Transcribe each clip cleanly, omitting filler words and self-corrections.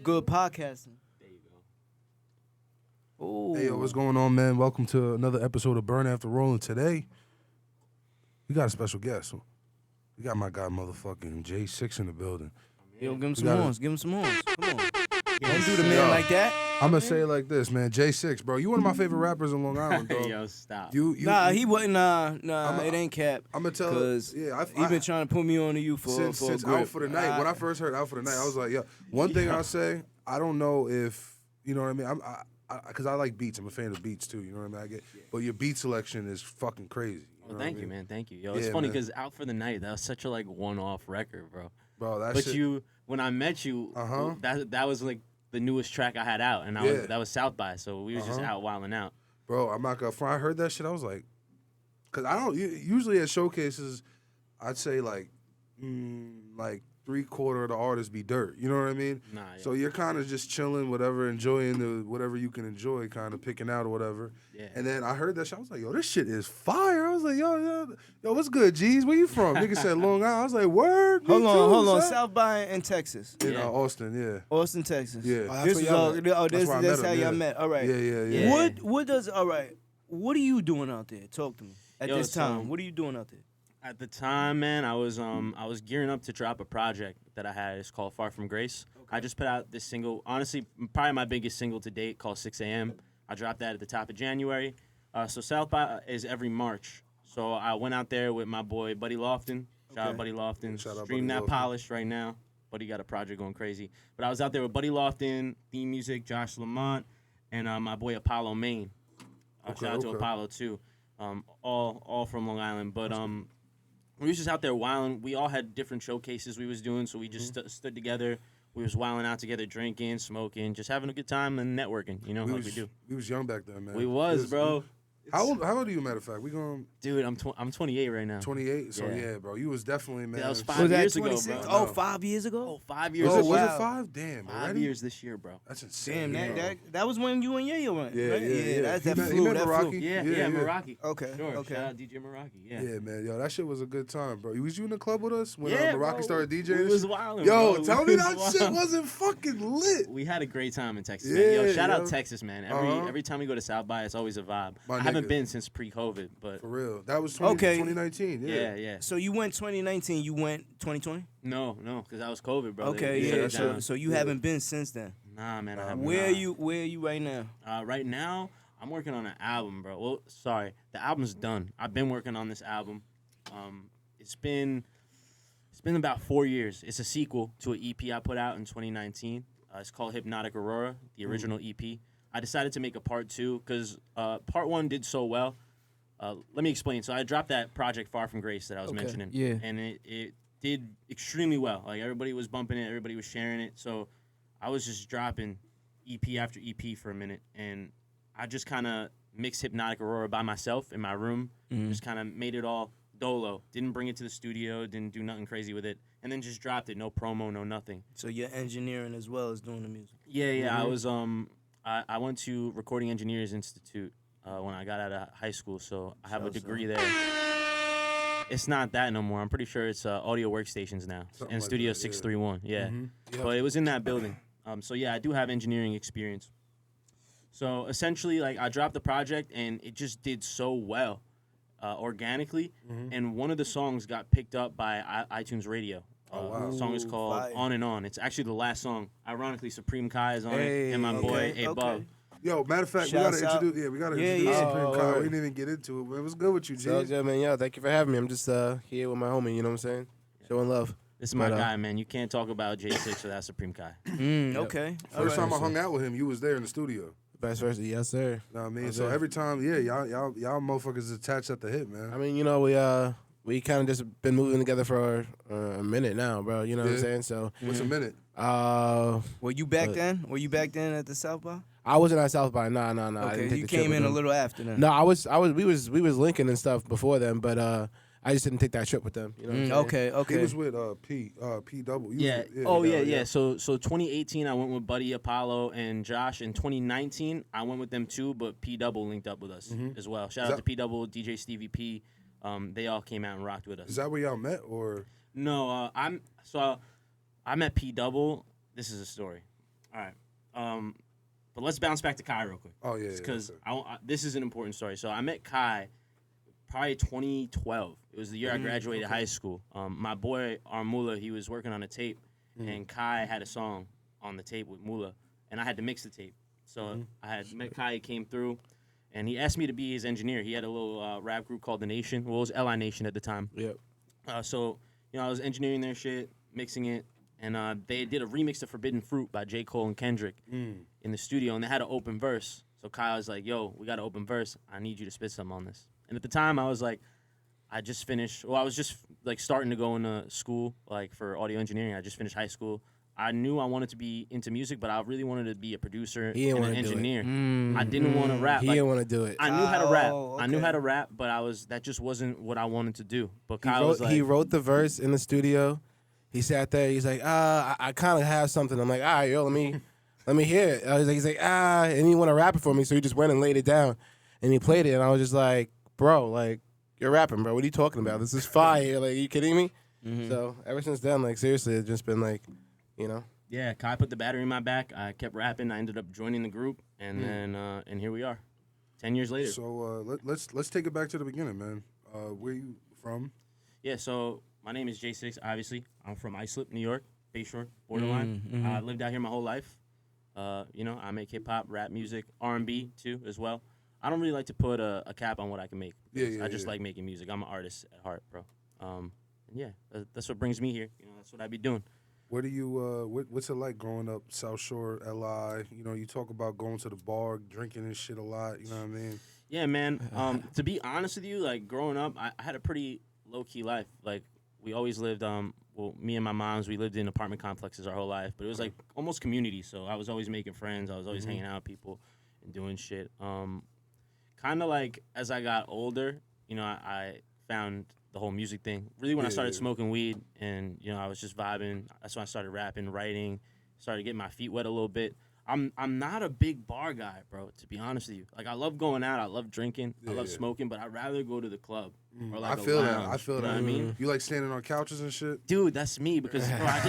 good podcasting. There you go. Ooh. Hey, yo, what's going on, man? Welcome to another episode of Burn After Rolling. Today, we got a special guest. We got my guy, motherfucking J6 in the building. Yo, give him some gotta- horns. Give him some horns. Come on. Don't do the man like that. I'm going to say it like this, man. J6, bro, you one of my favorite rappers in Long Island, dog. Yo, stop. Nah, he wasn't. It ain't cap. I'm going to tell you. Because he been trying to put me on to you for since a grip. Out for the Night. When I first heard Out for the Night, I was like, yo, one thing I'll say, I don't know if, you know what I mean? Because I like beats. I'm a fan of beats, too. You know what I mean? But your beat selection is fucking crazy. Well, thank you, man. Thank you. Yo, it's Yeah, funny man. because Out for the Night, that was such a like one-off record, bro. Bro, that But shit. when I met you, Uh-huh. that was like the newest track I had out, and that was South by, so we was just out wilding out. Bro, I'm not gonna front. I heard that shit. I was like, because I don't usually at showcases, I'd say like 3/4 of the artists be dirt. You know what I mean? Nah, yeah. So you're kind of just chilling, whatever, enjoying whatever you can enjoy, kind of picking out or whatever. Yeah. And then I heard that shit. I was like, yo, this shit is fire. I was like, yo, what's good, G's? Where you from? Nigga said Long Island. I was like, word. Hold me on. too, son. South by in Texas. In Yeah. Austin, yeah. Austin, Texas. Yeah. Oh, This is all. That's where I That's met how him, y'all yeah. met. All right. Yeah. What are you doing out there? Talk to me at Yo, this time. so- What are you doing out there? At the time, man, I was gearing up to drop a project that I had. It's called Far From Grace. I just put out this single, honestly, probably my biggest single to date, called 6 a.m. I dropped that at the top of January. So South by is every March. So I went out there with my boy Buddy Lofton. Shout out Buddy Lofton. Shout out Stream Buddy that Lofton. polished right now. Buddy got a project going crazy. But I was out there with Buddy Lofton, theme music, Josh Lamont, and my boy Apollo Maine. Shout out to Apollo too. All from Long Island. But we was just out there wilding. We all had different showcases we was doing, so we just stood together. We was wilding out together, drinking, smoking, just having a good time and networking, you know, we do. We was young back then, man. We was, bro. How old are you, matter of fact? We going Dude, I'm 28 right now. 28? So, Yeah. yeah, bro. You was definitely, man. That was Was 5 that years ago, 26? bro. Oh, No. 5 years ago? Oh, 5 years Was, ago. was wow. it 5? Damn, 5 already? years this year, bro. That's insane. Damn, bro. that was when you and Yayo went. Yeah, right? yeah. That's He that met- he flew. met That Meraki. flew. Yeah, Yeah. Meraki. Okay, Sure. okay. Shout out DJ Meraki. Yeah. Yeah, man. Yo, that shit was a good time, bro. Was you in the club with us when Yeah, Meraki bro. started DJing? We and was shit? wilding, Yo, bro. tell We me was that shit wilding. wasn't fucking lit. We had a great time in Texas, Yeah, man. Yo, shout yo. out Texas, man. Every time we go to South by, it's always a vibe. My I haven't nigga. been since pre-COVID, but For real. That was Okay. 2019. Yeah. yeah. So you went 2019, you went 2020? No, because that was COVID, bro. Okay, They shut yeah. it So, down. so you haven't been since then. Nah, man. I haven't. Where are you right now? Right now, I'm working on an album, bro. Well, sorry, the album's done. I've been working on this album. It's been about 4 years. It's a sequel to an EP I put out in 2019. It's called Hypnotic Aurora, the original EP. I decided to make a part 2 because part 1 did so well. Let me explain. So I dropped that project Far From Grace that I was mentioning. Yeah. And it did extremely well. Like, everybody was bumping it. Everybody was sharing it. So I was just dropping EP after EP for a minute. And I just kind of mixed Hypnotic Aurora by myself in my room. Just kind of made it all dolo. Didn't bring it to the studio. Didn't do nothing crazy with it. And then just dropped it. No promo, no nothing. So you're engineering as well as doing the music. Yeah. I was I went to Recording Engineers Institute when I got out of high school, so I have a degree there. It's not that no more. I'm pretty sure it's Audio Workstations now, Something and like Studio that, yeah. 631. Yeah, Yep. but it was in that building. So yeah, I do have engineering experience. So essentially, like, I dropped the project and it just did so well organically, and one of the songs got picked up by iTunes Radio. wow. The song is Ooh, called fire. On and On. It's actually the last song. Ironically, Supreme Kai is on Hey, it, and my boy okay, A-Bub. okay. Yo, matter of fact, Shouts we out. gotta introduce. Yeah, we gotta Yeah, introduce yeah. Supreme Oh, Kai. word. We didn't even get into it, but it was good with you, G. So good, man. Yeah, thank you for having me. I'm just here with my homie. You know what I'm saying? Showing love. This is my But, guy, man. You can't talk about J6 without Supreme Kai. Okay. First time I hung out with him, you was there in the studio. Vice versa. Yes, sir. Know what I mean? Was So there. every time, yeah, y'all motherfuckers attached at the hip, man. I mean, you know, we kind of just been moving together for a minute now, bro. You know what I'm Yeah. saying? So, What's a minute? Were you back But- then? Were you back then at the South by? I wasn't at South by. Nah. I didn't Okay, take you the trip came with in a them. little after then. No, we was linking and stuff before then, but I just didn't take that trip with them. You know what I'm saying? Okay. He was with P Double. Yeah. Yeah. So 2018, I went with Buddy, Apollo, and Josh. In 2019, I went with them too, but P Double linked up with us as well. Shout out to P Double, DJ Stevie P. They all came out and rocked with us. Is that where y'all met, or? No, I met P Double. This is a story. All right. But let's bounce back to Kai real quick. Oh, yeah. Because okay. this is an important story. So I met Kai probably 2012. It was the year I graduated high school. My boy Armula, he was working on a tape, and Kai had a song on the tape with Mula, and I had to mix the tape. So I had met Kai, he came through, and he asked me to be his engineer. He had a little rap group called The Nation. Well, it was LI Nation at the time. Yep. So, I was engineering their shit, mixing it, and they did a remix of Forbidden Fruit by J. Cole and Kendrick in the studio, and they had an open verse. So Kai was like, yo, we got an open verse. I need you to spit something on this. And at the time, I was like, I was just like starting to go into school, like for audio engineering. I just finished high school. I knew I wanted to be into music, but I really wanted to be a producer and an engineer. I didn't want to rap. He didn't want to do it. I knew how to rap. Okay. I knew how to rap, but that just wasn't what I wanted to do. But He Kyle was like, wrote the verse in the studio. He sat there. He's like, I kind of have something. I'm like, all right, yo, let me hear it. He's like, and he want to rap it for me, so he just went and laid it down, and he played it, and I was just like, bro, like, you're rapping, bro. What are you talking about? This is fire. Like, are you kidding me? So ever since then, like, seriously, it's just been like, yeah, Kai put the battery in my back. I kept rapping. I ended up joining the group, and then and here we are, 10 years later. So let's take it back to the beginning, man. Where you from? Yeah, so my name is J6, obviously. I'm from Islip, New York, Bayshore, borderline. I lived out here my whole life. I make hip-hop, rap music, R&B, too, as well. I don't really like to put a cap on what I can make. I just like making music. I'm an artist at heart, bro. That's what brings me here. That's what I be doing. Where do you what's it like growing up South Shore, LI? You talk about going to the bar, drinking and shit a lot, you know what I mean? Yeah, man. To be honest with you, like growing up, I had a pretty low-key life. Like we always lived me and my moms, we lived in apartment complexes our whole life, but it was like almost community. So I was always making friends. I was always hanging out with people and doing shit. Kind of like as I got older, I found the whole music thing. Really, when I started smoking weed and, I was just vibing, that's when I started rapping, writing, started getting my feet wet a little bit. I'm not a big bar guy, bro, to be honest with you. Like, I love going out, I love drinking, I love smoking, but I'd rather go to the club or like I feel a that. lounge, I feel you that. know what I mean? You like standing on couches and shit? Dude, that's me because, bro, I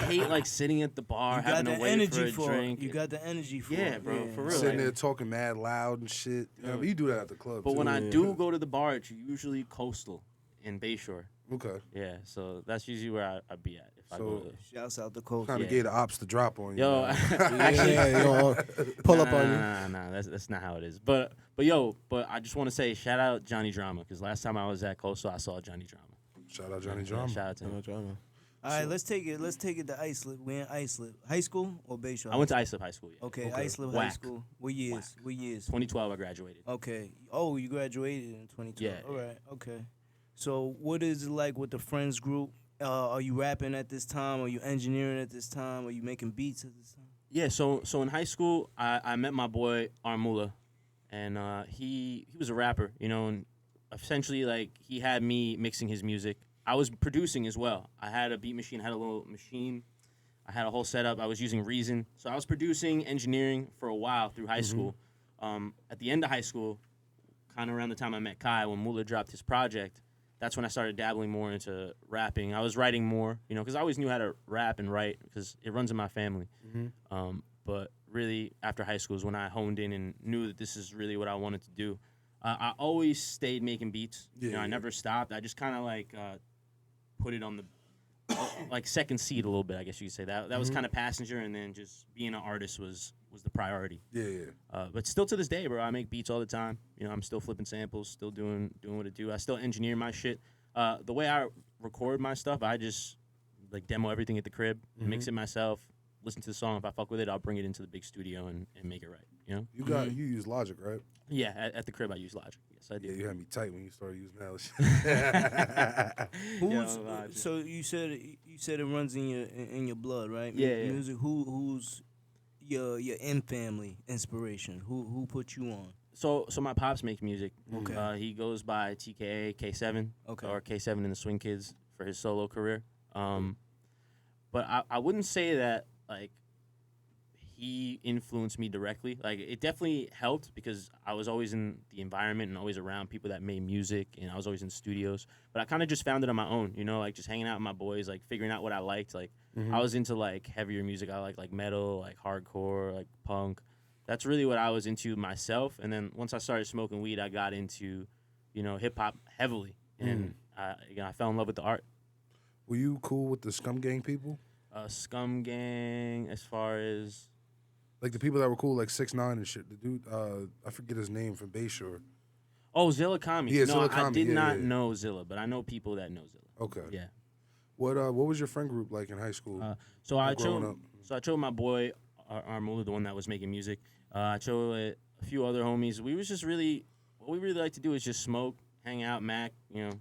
hate, like, sitting at the bar, having to wait for a drink. You got the energy for Yeah, it. bro, for real. Sitting Like, there talking mad loud and shit. But you do that at the club, but too. when I do go to the bar, it's usually Coastal in Bayshore. Okay. Yeah, so that's usually where I'd be at if I go to. Shouts out the coast. Kind of gave the ops the drop on you. Yo, man. actually, pull up on you. Nah, that's not how it is. But I just want to say shout out Johnny Drama because last time I was at Coastal, I saw Johnny Drama. Shout out Johnny Drama. Shout out to him. All right, let's take it to Islip. We're in Islip. High school or Bayshore? I went to Islip High School. Yeah. Okay, Islip High School. What years? 2012, I graduated. Okay. Oh, you graduated in 2012. Yeah. All right. Okay. So what is it like with the friends group? Are you rapping at this time? Are you engineering at this time? Are you making beats at this time? Yeah. So in high school, I met my boy Armula, and he was a rapper, and essentially like he had me mixing his music. I was producing as well. I had a beat machine, I had a little machine. I had a whole setup. I was using Reason. So I was producing, engineering for a while through high school. At the end of high school, kind of around the time I met Kai, when Mula dropped his project, that's when I started dabbling more into rapping. I was writing more, because I always knew how to rap and write because it runs in my family. But really, after high school is when I honed in and knew that this is really what I wanted to do. I always stayed making beats. I never stopped. I just kind of like put it on the like second seat a little bit, I guess you could say. That was kind of passenger, and then just being an artist was the priority. But still to this day, bro, I make beats all the time. I'm still flipping samples, still doing what I do. I still engineer my shit. The way I record my stuff, I just like demo everything at the crib, mix it myself, listen to the song. If I fuck with it, I'll bring it into the big studio and make it right. You use Logic, right? Yeah, at the crib I use Logic. Yes, I do. Yeah, you had me tight when you started using that shit. So you said it runs in your blood, right? Yeah. Music. Who's your in family inspiration? Who put you on? So my pops makes music. Okay. He goes by TKA K7. Okay. Or K7 in the Swing Kids for his solo career. But I wouldn't say that like he influenced me directly. Like, it definitely helped because I was always in the environment and always around people that made music, and I was always in studios. But I kind of just found it on my own, you know, like just hanging out with my boys, like figuring out what I liked. Like, I was into like heavier music. I like metal, like hardcore, like punk. That's really what I was into myself. And then once I started smoking weed, I got into, you know, hip hop heavily, and I fell in love with the art. Were you cool with the Scum Gang people? Scum Gang, as far as Like the people that were cool, like 6ix9ine and shit. The dude, I forget his name from Bayshore. Zilla Kami. Yeah, no, Zilla I Kami, did yeah, not yeah. know Zilla, but I know people that know Zilla. Okay. Yeah. What was your friend group like in high school? So I growing chose. up? So I chose my boy Armula, the one that was making music. I chose a few other homies. We was just really what we really like to do is just smoke, hang out, mac, you know,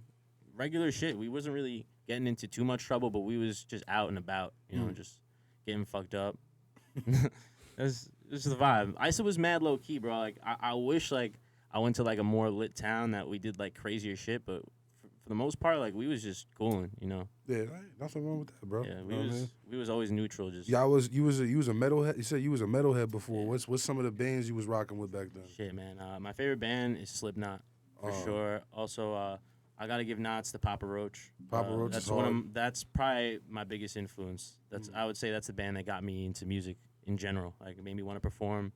regular shit. We wasn't really getting into too much trouble, but we was just out and about, you know, just getting fucked up. That's the vibe. ISA was mad low key, bro. Like I wish like I went to like a more lit town that we did like crazier shit, but for the most part, like we was just cooling, you know. Yeah, nothing wrong with that, bro. Yeah, You know what I mean? we was always neutral. Just Yeah, you was a metalhead. You said you was a metalhead before. What's some of the bands you was rocking with back then? shit, man. My favorite band is Slipknot for sure. Also, I gotta give nods to Papa Roach. Papa Roach That's is hard. that's probably my biggest influence. I would say that's the band that got me into music in general. Like made me want to perform,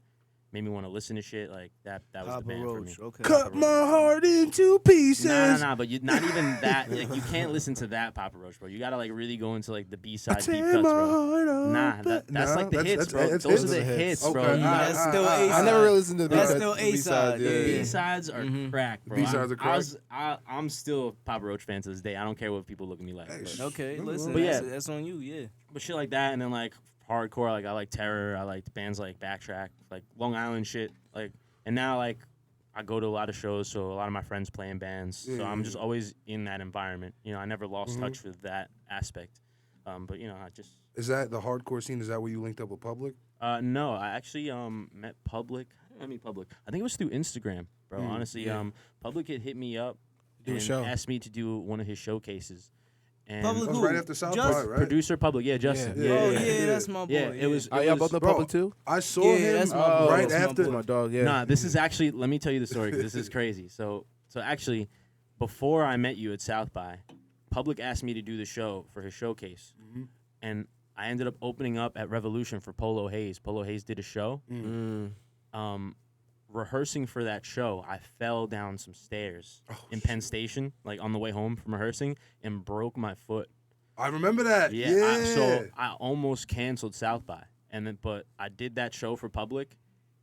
made me want to listen to shit. Like that was Papa the band Roach. for me. Okay. Cut my heart into pieces. Nah, but not even that. Like you can't listen to that Papa Roach, bro. You gotta like really go into like the B-side deep Tear cuts, my bro. heart Nah, up. that's like the hits, bro. that's Those are the hits. hits, Okay. bro. You That's gotta- still A-side. I never really listened to That's the still A-side, yeah. B-sides are crack, bro. B-sides are crack? I'm still a Papa Roach fan to this day. I don't care what people look at me like. Hey, but- Okay, But listen. yeah. That's on you. Yeah. But shit like that, and then like hardcore, like I like Terror, I like bands like Backtrack, like Long Island shit, like, and now like I go to a lot of shows, so a lot of my friends play in bands, so I'm just always in that environment. You know, I never lost touch with that aspect. But you know, I just Is that the hardcore scene? Is that where you linked up with Public? no, I actually met Public. I mean Public. I think it was through Instagram, bro. Honestly, Public had hit me up Do a and show. asked me to do one of his showcases. And Public That was who? right after South Just- by, right? producer Public, yeah, Justin. Yeah. Oh Yeah. yeah, that's my boy. Yeah, it was. Are y'all both in Bro, public too? I saw Yeah, him that's my boy. right That's my after. boy. My dog, yeah. Nah, this is actually. Let me tell you the story. 'Cause this is crazy. So actually, before I met you at South by, Public asked me to do the show for his showcase, and I ended up opening up at Revolution for Polo Hayes. Polo Hayes did a show. Rehearsing for that show, I fell down some stairs in Penn Station, like on the way home from rehearsing, and broke my foot. I remember that. Yeah. Yeah. So I almost canceled South by, but I did that show for Public,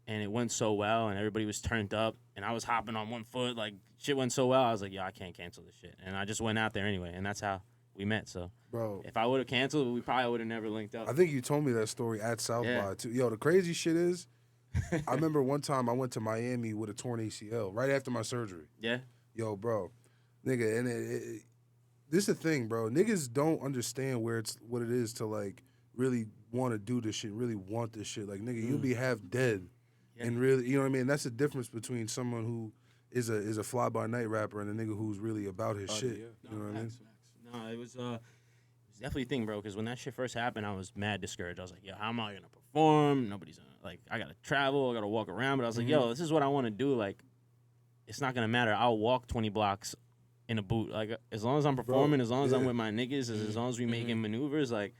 and it went so well, and everybody was turned up, and I was hopping on one foot, like shit went so well. I was like, I can't cancel this shit, and I just went out there anyway, and that's how we met. So Bro, if I would have canceled, we probably would have never linked up. I think you told me that story at South Yeah. by too. Yo, the crazy shit is, I remember one time I went to Miami with a torn ACL right after my surgery. Yeah. Yo, bro, nigga, and this is the thing, bro. Niggas don't understand what it is to like really want to do this shit, really want this shit. Like, nigga, you'll be half dead, and really, you know what I mean. That's the difference between someone who is a fly by night rapper and a nigga who's really about his shit. You know what I mean? No, it was definitely a thing, bro. Because when that shit first happened, I was mad discouraged. I was like, yo, how am I gonna perform? Nobody's like, I gotta travel, I gotta walk around. But I was like, yo, this is what I want to do. Like, it's not gonna matter. I'll walk 20 blocks in a boot. Like, as long as I'm performing, as long as I'm with my niggas, as long as we making maneuvers, like,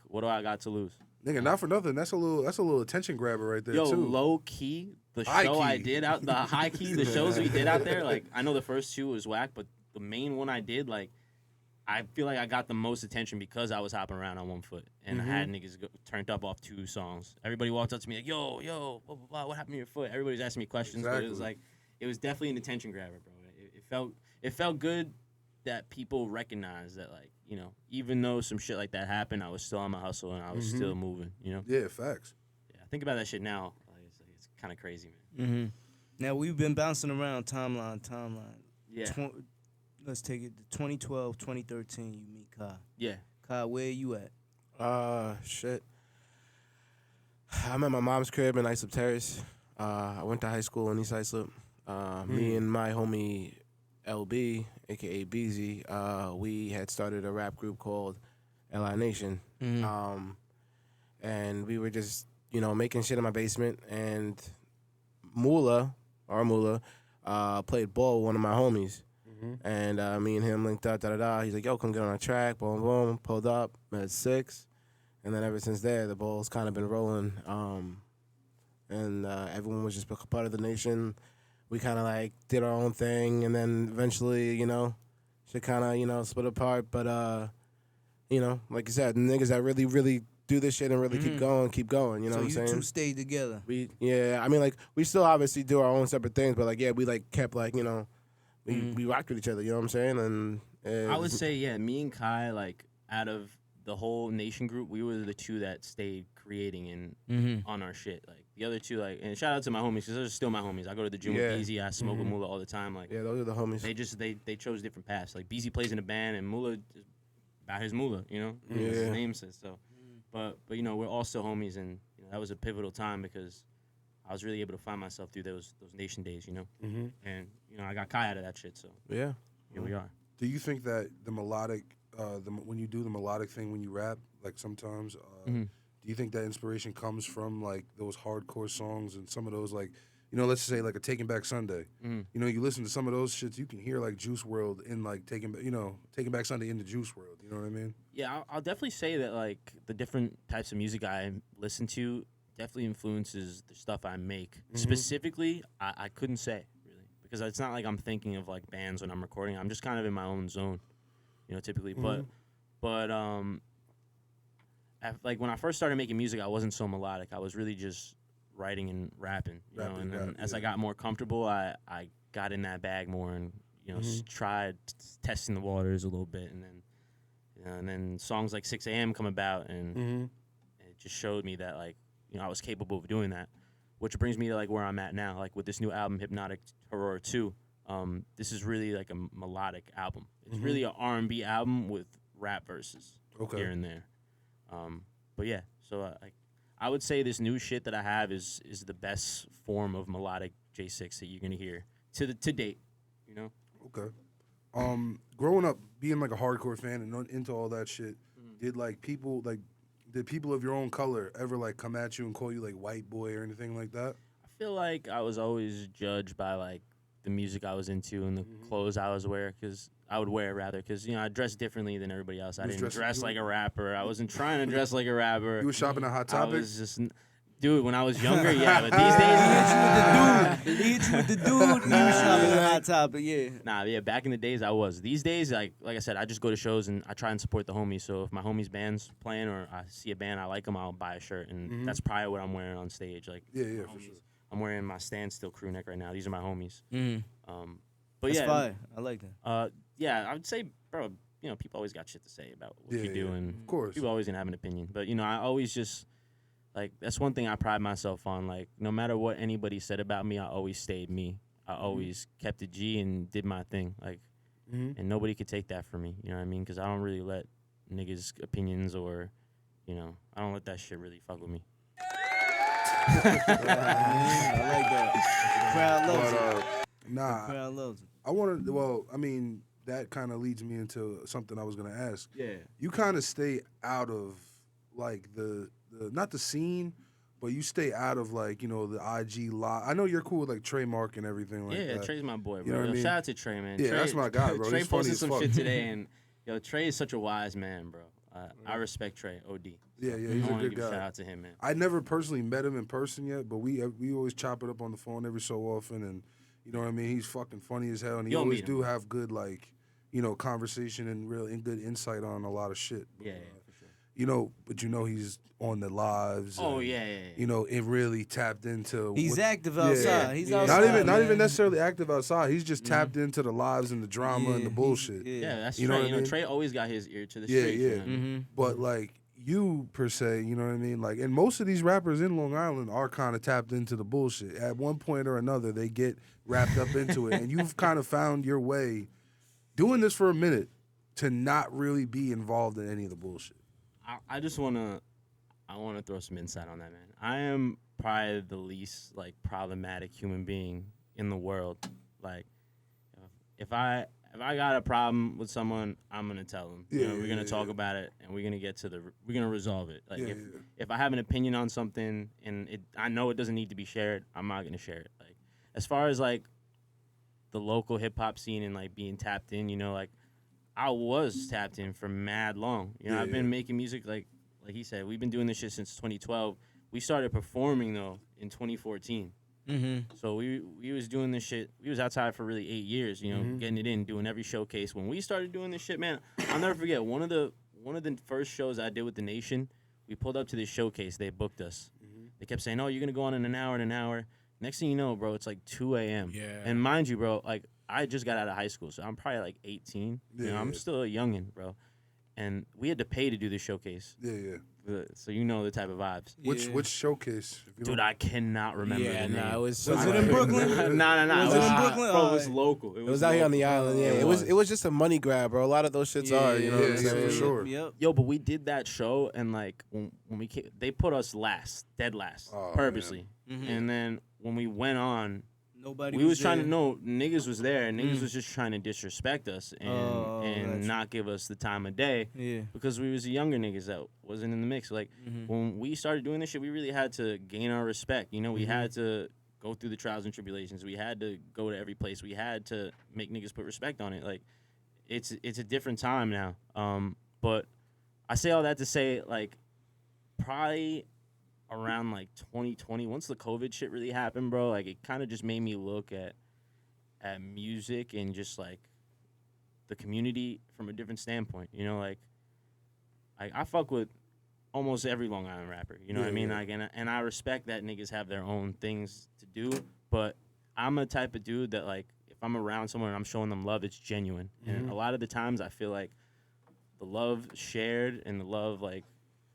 what do I got to lose? Nigga, not for nothing. That's a little attention grabber right there Yo, too. low key, the High show I key. did out, the high key, the shows we did out there, like, I know the first two was whack, but the main one I did, like, I feel like I got the most attention because I was hopping around on one foot and I had niggas turned up off 2 songs. Everybody walked up to me like, yo, blah, blah, blah, what happened to your foot? Everybody's asking me questions, but it was Exactly. like, it was definitely an attention grabber, bro. It felt good that people recognized that, like, you know, even though some shit like that happened, I was still on my hustle and I was still moving, you know? Yeah, facts. Yeah, I think about that shit now. Like, it's kind of crazy, man. Now we've been bouncing around timeline. Yeah. Let's take it to 2012, 2013. You meet Kai. Yeah. Kai, where you at? Shit. I'm at my mom's crib in Islip Terrace. I went to high school in East Islip. Me and my homie LB, aka BZ, we had started a rap group called LI Nation. And we were just making shit in my basement, and Mula, played ball with one of my homies. And me and him linked up, da-da-da. He's like, yo, come get on a track. Boom, boom. Pulled up at 6. And then ever since there, the ball's kind of been rolling. And everyone was just a part of the nation. We kind of, like, did our own thing. And then eventually, shit kind of, split apart. But, like you said, the niggas that really, really do this shit and really keep going, you know So what I'm saying? you two stayed together. We we still obviously do our own separate things, but, like, yeah, we, like, kept, like, we rocked with each other, you know what I'm saying? And I would say, yeah, me and Kai, like, out of the whole nation group, we were the two that stayed creating and on our shit. Like, the other two, like, and shout out to my homies, because those are still my homies. I go to the gym with Beezy, I smoke with Mula all the time. Like, yeah, those are the homies. They chose different paths. Like, Beezy plays in a band, and Mula is about his Mula, as his name says. So, but we're all still homies, and that was a pivotal time because I was really able to find myself through those nation days, and I got Kai out of that shit. So yeah, here we are. Do you think that the melodic, when you do the melodic thing when you rap, like sometimes, do you think that inspiration comes from like those hardcore songs and some of those like, let's say like a Taking Back Sunday. You listen to some of those shits, you can hear like Juice World in like Taking Back Sunday in the Juice World. You know what I mean? Yeah, I'll definitely say that like the different types of music I listen to definitely influences the stuff I make. Specifically, I couldn't say really because it's not like I'm thinking of like bands when I'm recording. I'm just kind of in my own zone, typically. But like when I first started making music, I wasn't so melodic. I was really just writing and rapping, and then as I got more comfortable, I got in that bag more and tried testing the waters a little bit, and then songs like 6 a.m. come about, and it just showed me that like I was capable of doing that, which brings me to like where I'm at now, like with this new album, Hypnotic Horror 2. This is really like a melodic album. It's really an R&B album with rap verses here and there. But yeah, so I would say this new shit that I have is the best form of melodic J6 that you're gonna hear to date. Okay. Growing up, being like a hardcore fan and into all that shit, did people of your own color ever like come at you and call you like white boy or anything like that? I feel like I was always judged by like the music I was into and the clothes I was wearing, because I dressed differently than everybody else. I didn't dress like a rapper. I wasn't trying to dress like a rapper. You were shopping at Hot Topic? I was just, dude, when I was younger, yeah. But these days, He hit you with the dude. You was shopping at Hot Topic, yeah. Nah, yeah. Back in the days, I was. These days, like I said, I just go to shows and I try and support the homies. So if my homies' band's playing or I see a band I like them, I'll buy a shirt, and that's probably what I'm wearing on stage. Like, yeah, for sure. I'm wearing my Standstill crew neck right now. These are my homies. But That's yeah, fire. I like that. yeah, I would say, bro, people always got shit to say about what you do, and of course, people always gonna have an opinion. But I always just like that's one thing I pride myself on. Like, no matter what anybody said about me, I always stayed me. I always kept it G and did my thing. Like, and nobody could take that from me. You know what I mean? Because I don't really let niggas' opinions or, I don't let that shit really fuck with me. I like that. The crowd loves it. Nah, The crowd loves it. I wanted. Well, I mean, that kind of leads me into something I was gonna ask. Yeah. You kind of stay out of like the not the scene, but you stay out of like the IG live. I know you're cool with like Trey Mark and everything like that. Yeah, Trey's my boy, bro. You know what I mean? Shout out to Trey, man. Yeah, Trey, that's my guy, bro. Trey He's funny posted as some fuck. shit today, and Trey is such a wise man, bro. I respect Trey, OD. Yeah, he's I a want to good give a guy. shout out to him, man. I never personally met him in person yet, but we always chop it up on the phone every so often, and you know what I mean. He's fucking funny as hell, and he You'll always meet him, do bro. have good like conversation and good insight on a lot of shit. Yeah, for sure. But he's on the lives. Oh, and, yeah. It really tapped into. He's active Yeah. outside. He's Yeah. outside. Not even man. necessarily active outside. He's just tapped into the lives and the drama and the bullshit. Yeah, that's You know Trey. what I mean? Trey always got his ear to the Yeah, streets. yeah. Man. But like you per se, you know what I mean? Like, and most of these rappers in Long Island are kind of tapped into the bullshit. At one point or another, they get wrapped up into it, and you've kind of found your way doing this for a minute to not really be involved in any of the bullshit. I just wanna throw some insight on that, man. I am probably the least like problematic human being in the world. Like, if I if I got a problem with someone, I'm gonna tell them. Yeah, We're gonna yeah, talk yeah. about it, and we're gonna we're gonna resolve it. Like Yeah, if I have an opinion on something and I know it doesn't need to be shared, I'm not gonna share it. Like as far as like the local hip hop scene and like being tapped in, like I was tapped in for mad long. Yeah, I've been making music like he said, we've been doing this shit since 2012. We started performing though in 2014. So we was doing this shit. We was outside for really 8 years, getting it in, doing every showcase. When we started doing this shit, man, I'll never forget one of the first shows I did with the Nation. We pulled up to this showcase. They booked us. They kept saying, "Oh, you're gonna go on in an hour." Next thing you know, bro, it's like 2 a.m. Yeah. And mind you, bro, like I just got out of high school, so I'm probably like 18. Yeah, I'm yeah. still a youngin', bro. And we had to pay to do the showcase. Yeah. So you know the type of vibes. Which showcase? If you Dude, don't- I cannot remember Yeah, the name. nah, it was. Was it in Brooklyn? No. Was it in Brooklyn? Bro, it was Alright. local. It was out here on the island. Yeah, It it was just a money grab, bro. A lot of those shits are. You know what I'm yeah, saying? for sure. Yep. Yo, but we did that show, and like when we came, they put us last, dead last, Oh, purposely. Mhm. And then when we went on, Nobody. we was trying to there. know niggas was there, and niggas was just trying to disrespect us and gotcha. not give us the time of day Yeah. because we was the younger niggas that wasn't in the mix. Like when we started doing this shit, we really had to gain our respect. We had to go through the trials and tribulations. We had to go to every place. We had to make niggas put respect on it. Like it's a different time now. But I say all that to say like probably around like 2020, once the COVID shit really happened, bro, like it kind of just made me look at music and just like the community from a different standpoint. Like I fuck with almost every Long Island rapper. You know what I mean? Yeah. Like and I respect that niggas have their own things to do, but I'm a type of dude that like if I'm around someone and I'm showing them love, it's genuine. And a lot of the times I feel like the love shared and the love like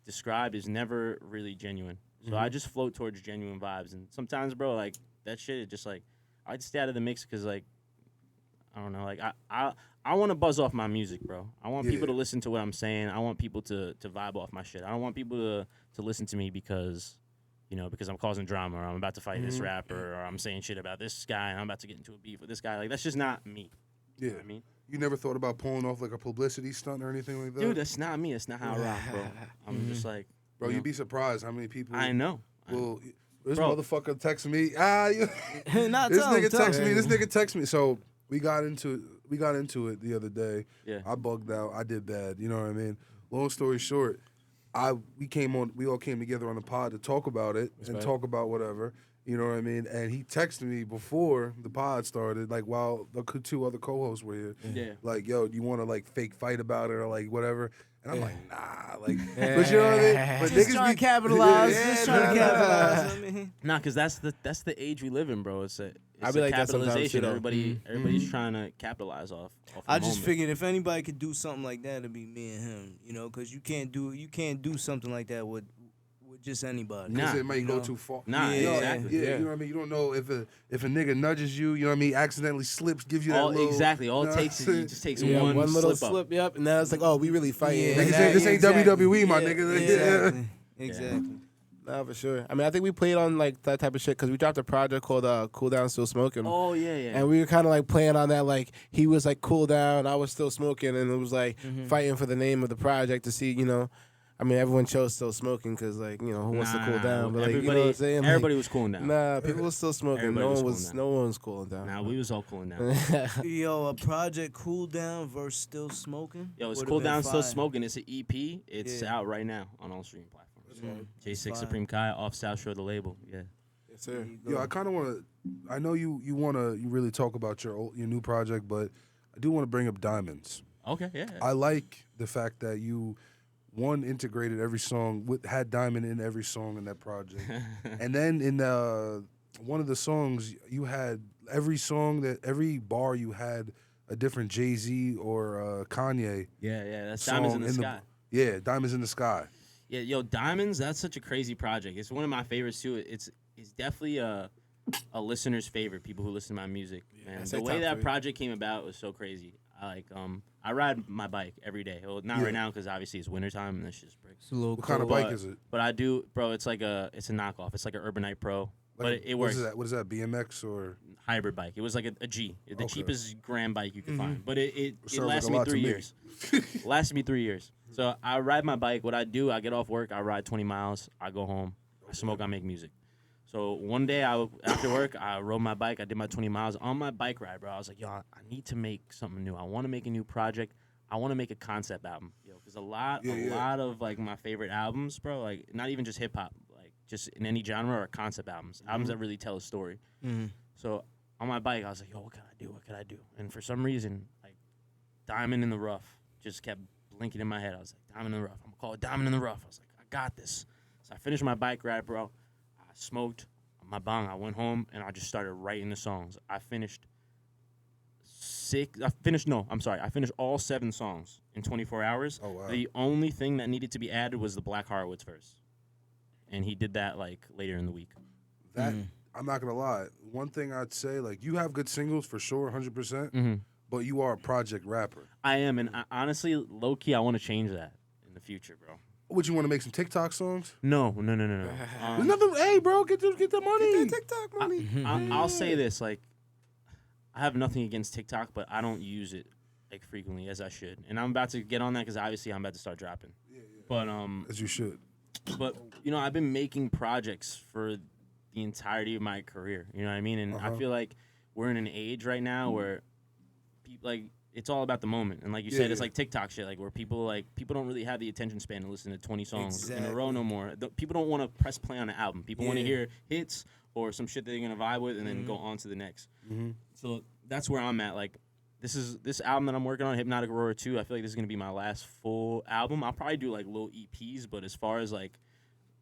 described is never really genuine. So I just float towards genuine vibes. And sometimes, bro, like that shit is just like I just stay out of the mix because like I don't know, like I want to buzz off my music, bro. I want people to listen to what I'm saying. I want people to vibe off my shit. I don't want people to listen to me because because I'm causing drama or I'm about to fight this rapper or I'm saying shit about this guy and I'm about to get into a beef with this guy. Like that's just not me. Yeah. You know what I mean? You never thought about pulling off like a publicity stunt or anything like that? Dude, that's not me. That's not how I rock, bro. I'm just like, Bro, you you'd know, be surprised how many people I know. will. This Bro. motherfucker texted me. Not This tell him, nigga tell texted him. me. This nigga texted me. So we got into it the other day. Yeah. I bugged out. I did bad. You know what I mean? Long story short, we all came together on the pod to talk about it and talk about whatever. You know what I mean? And he texted me before the pod started, like while the two other co-hosts were here. Yeah. Like, yo, do you want to like fake fight about it or like whatever? And I'm like, nah, like, but you know what I mean? But Just niggas trying be to capitalize. Yeah, Just trying to nah. capitalize. I mean, Nah, cause that's the age we live in, bro. It's I be a like that sometimes, capitalization. too, though. Everybody's trying to capitalize off. I a just moment. figured if anybody could do something like that, it'd be me and him. Because you can't do something like that with just anybody. Nah. Because it might You go know? too far. Nah, Yeah, You know, exactly. Yeah, you know what I mean? You don't know if a nigga nudges you, you know what I mean, accidentally slips, gives you that little... Exactly. All you know it takes what I'm is it just takes Yeah, one little slip up. slip, yep, and now it's like, oh, we really fighting. Yeah, Niggas Like, say, this ain't WWE, my nigga. Exactly. Exactly. nah, for sure. I mean, I think we played on like that type of shit because we dropped a project called "Cool Down, Still Smoking." Oh yeah, yeah. And we were kind of like playing on that, like he was like cool down, I was still smoking, and it was like fighting for the name of the project to see, I mean, everyone chose still smoking because like who wants to cool down, but like you know what I'm saying? Like, Everybody was cooling down. nah, people were still smoking. Everybody was No one was cooling down. Nah, we was all cooling down. Yo, a project cool down versus still smoking. Yo, it's Would've cool been down, still fire. smoking. It's an EP. It's Yeah. out right now on all streaming platforms. J6 fire. Supreme Kai off South Shore, the label. Yeah. Yes, sir. Yo, I kind of want to... I know you really talk about your new project, but I do want to bring up Diamonds. Okay. Yeah. I like the fact that you... One, integrated every song, had Diamond in every song in that project. And then in one of the songs, you had every bar you had a different Jay-Z or Kanye yeah. That's song Diamonds in the Sky. Yeah, Diamonds in the Sky. Yeah, yo, Diamonds, that's such a crazy project. It's one of my favorites too. It's definitely a listener's favorite, people who listen to my music. Man, I'd the say way top that three. project came about was so crazy. I ride my bike every day. Well, not right now because obviously it's wintertime and this shit's brick. It's a little What kind of cold. bike is it? But I do, bro, it's a knockoff. It's like an Urbanite Pro. but it works. What is that? BMX or Hybrid bike. It was like a G, the Okay. cheapest grand bike you could find. But it Sounds lasted like a me lot to 3 me. years. Lasted me 3 years. So I ride my bike. What I do, I get off work, I ride 20 miles, I go home, I smoke, I make music. So one day after work, I rode my bike, I did my 20 miles. On my bike ride, bro, I was like, yo, I need to make something new. I want to make a new project. I want to make a concept album, yo, because a lot of like my favorite albums, bro, like not even just hip hop, like just in any genre, are concept albums, albums that really tell a story. So on my bike, I was like, yo, what can I do? What can I do? And for some reason, like Diamond in the Rough just kept blinking in my head. I was like, Diamond in the Rough. I'm gonna call it Diamond in the Rough. I was like, I got this. So I finished my bike ride, bro. I smoked my bong. I went home and I just started writing the songs. I finished all 7 songs in 24 hours. Oh, wow. The only thing that needed to be added was the Black Horowitz verse. And he did that like later in the week. that? I'm not gonna lie. One thing I'd say, like, you have good singles for sure, 100%. But you are a project rapper. I am, and honestly, low key, I want to change that in the future, bro. Would you want to make some TikTok songs? No. There's nothing. Hey, bro, get the money. TikTok money. I'll say this, like, I have nothing against TikTok, but I don't use it like frequently as I should, and I'm about to get on that because obviously I'm about to start dropping. But As you should. But you know, I've been making projects for the entirety of my career. You know what I mean? And I feel like we're in an age right now where people like it's all about the moment. And like you said, it's like TikTok shit, like where people don't really have the attention span to listen to 20 songs in a row no more. People don't want to press play on an album. People want to hear hits or some shit that they're gonna vibe with and then go on to the next. So that's where I'm at. Like this album that I'm working on, Hypnotic Aurora 2, I feel like this is gonna be my last full album. I'll probably do like little EPs, but as far as like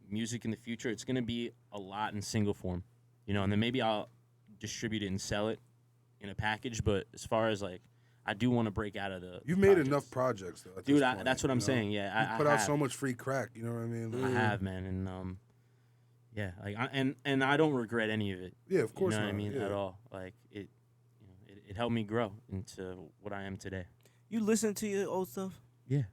music in the future, it's gonna be a lot in single form, you know, and then maybe I'll distribute it and sell it in a package. But as far as like, I do want to break out of the. You've made enough projects, though. Dude, that's what I'm saying. Yeah, you put out so much free crack. You know what I mean? I have, man, and yeah, like, and I don't regret any of it. Yeah, of course. You know not. what I mean? Yeah. At all. Like it helped me grow into what I am today. You listen to your old stuff? Yeah,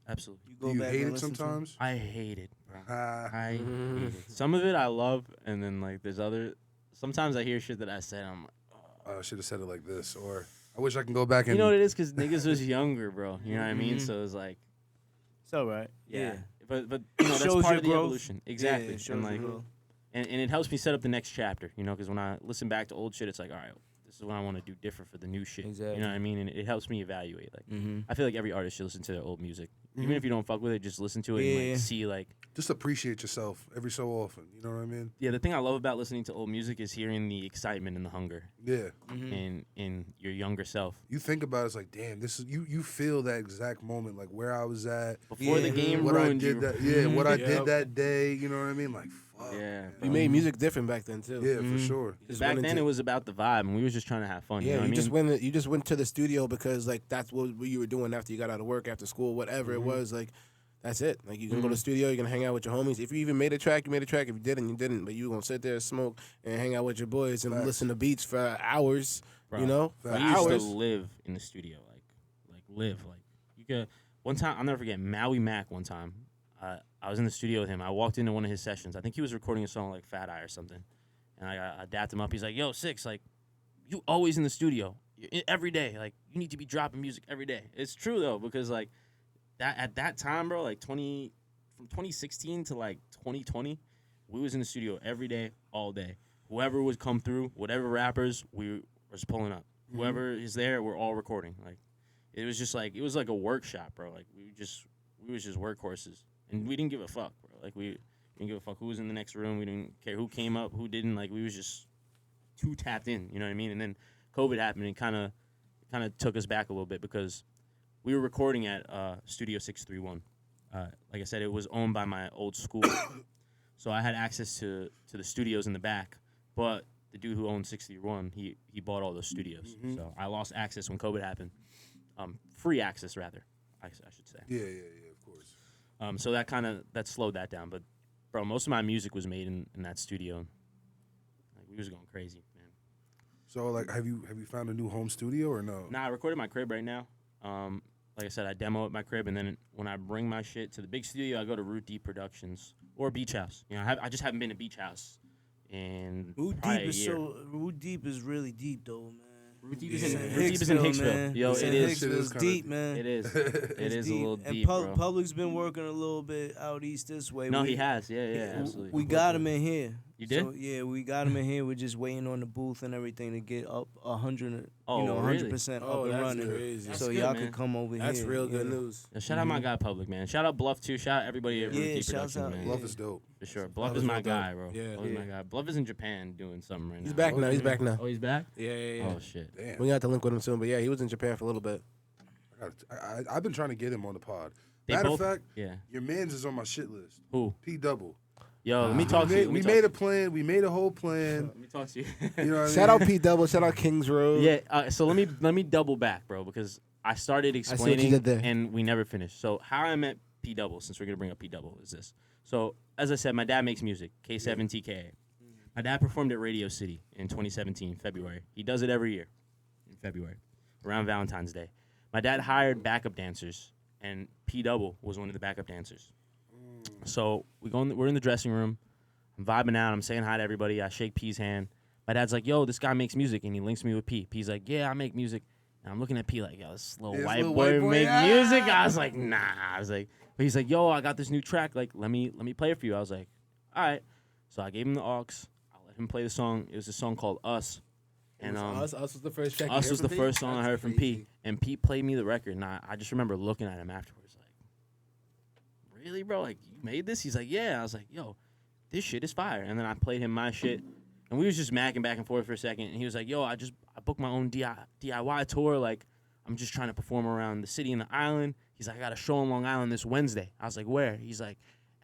absolutely. You go Do you back hate and it listen to sometimes? I hate it, bro. Ah. I hate it. Some of it I love, and then like there's other. Sometimes I hear shit that I said, I'm like, I should have said it like this, or I wish I can go back and. you know what it is? Because niggas was younger, bro. You know what I mean? So it's like, It's all right. yeah. But you know, that's Shows part your of the growth. evolution. Exactly. Yeah, it and shows like, your growth. and it helps me set up the next chapter. You know, because when I listen back to old shit, it's like, all right, this is what I want to do different for the new shit. Exactly. You know what I mean? And it helps me evaluate. Like, I feel like every artist should listen to their old music, even if you don't fuck with it. Just listen to it and Yeah. like see like. Just appreciate yourself every so often. You know what I mean? Yeah, the thing I love about listening to old music is hearing the excitement and the hunger Yeah. in your younger self. You think about it, it's like, damn, this is you feel that exact moment, like where I was at Before the game what I ruined did you. that. Yeah, what I Yep. did that day. You know what I mean? Like, fuck. Yeah. You made music different back then too. Yeah, for sure. Just Back went then into- it was about the vibe, and we was just trying to have fun. Yeah, you know what I just mean? went. You just went to the studio because like that's what you were doing after you got out of work, after school, whatever it was. Like that's it. Like you can go to the studio, you can hang out with your homies. If you even made a track, you made a track. If you didn't, you didn't. But you gonna sit there, smoke, and hang out with your boys and listen to beats for hours. Bro, You know, for we used to hours. live in the studio, like live. Like you could. One time, I'll never forget Maui Mac. One time, I was in the studio with him. I walked into one of his sessions. I think he was recording a song like Fat Eye or something, and I dapped him up. He's like, "Yo, Six, like you always in the studio every day. Like you need to be dropping music every day." It's true though, because like that at that time, bro, like from 2016 to like 2020, we was in the studio every day, all day. Whoever would come through, whatever rappers, we was pulling up. Whoever is there, we're all recording. Like it was just like a workshop, bro. Like we was just workhorses, and we didn't give a fuck, bro. Like we didn't give a fuck who was in the next room. We didn't care who came up, who didn't. Like we was just too tapped in. You know what I mean? And then COVID happened and kind of took us back a little bit because we were recording at Studio 631. Like I said, it was owned by my old school, so I had access to the studios in the back. But the dude who owned 631, he bought all those studios. So I lost access when COVID happened. Free access, rather, I should say. Yeah, of course. So that slowed that down. But bro, most of my music was made in that studio. Like we was going crazy, man. So, like, have you found a new home studio or no? Nah, I recorded my crib right now. Like I said, I demo at my crib, and then when I bring my shit to the big studio, I go to Root D Productions or Beach House. You know, I just haven't been to Beach House in Root probably Deep a is year. Root Deep is really deep though, man. Root Deep Yeah. is in It's Root Deep is in Hicksville, Hicksville. man. Yo, It's it in is. Shit Hicksville. is It's kinda deep, deep. man. It is. It's It is a little and deep, bro. Public's been working a little bit out east this way. No, We- he has. Yeah, absolutely. We got him in here. You did? So, yeah, we got him in here. We're just waiting on the booth and everything to get up 100. Oh, you know, really? 100% Oh, up and that's running. crazy. That's So good, y'all man. could come over That's here. real good yeah. news. Shout out my guy Public, man. Shout out Bluff too. Shout out everybody at Root Yeah, Deep shouts Productions, out, man. yeah. Bluff is dope. For sure. Bluff Bluff is is my real guy, dope. bro. Yeah. Bluff is Yeah. my guy. Bluff is in Japan doing something right now. He's back now. He's back now. Oh, he's back? Yeah. Oh shit. Damn. We got to link with him soon, but yeah, he was in Japan for a little bit. I've been trying to get him on the pod. They Matter both- of fact, Yeah. your man's is on my shit list. Who? P Double. Yo, let me talk to you. We made a plan. We made a whole plan. Let me talk to you. You know what Shout I out mean? P Double. Shout out Kings Road. Yeah, so let me double back, bro, because I started what you explaining did there. and we never finished. So how I met P Double, since we're gonna bring up P Double, is this. So as I said, my dad makes music, K7 TKA. My dad performed at Radio City in 2017, February. He does it every year in February, around Valentine's Day. My dad hired backup dancers, and P Double was one of the backup dancers. So we're in the dressing room. I'm vibing out. I'm saying hi to everybody. I shake P's hand. My dad's like, "Yo, this guy makes music," and he links me with P. P's like, "Yeah, I make music." And I'm looking at P like, "Yo, this little This white little boy white boy, make ah!" music." I was like, "Nah." I was like, but he's like, "Yo, I got this new track. Like, let me play it for you." I was like, "All right." So I gave him the aux. I let him play the song. It was a song called "Us." And Us was the first track. you Us heard was from the P? first song I That's heard from crazy. P. And P played me the record. And I just remember looking at him afterwards like, "Really, bro? Like, you made this?" He's like, "Yeah." I was like, "Yo, this shit is fire." And then I played him my shit. And we was just macking back and forth for a second. And he was like, "Yo, I booked my own DIY tour. Like, I'm just trying to perform around the city and the island." He's like, "I got a show on Long Island this Wednesday." I was like, "Where?" He's like,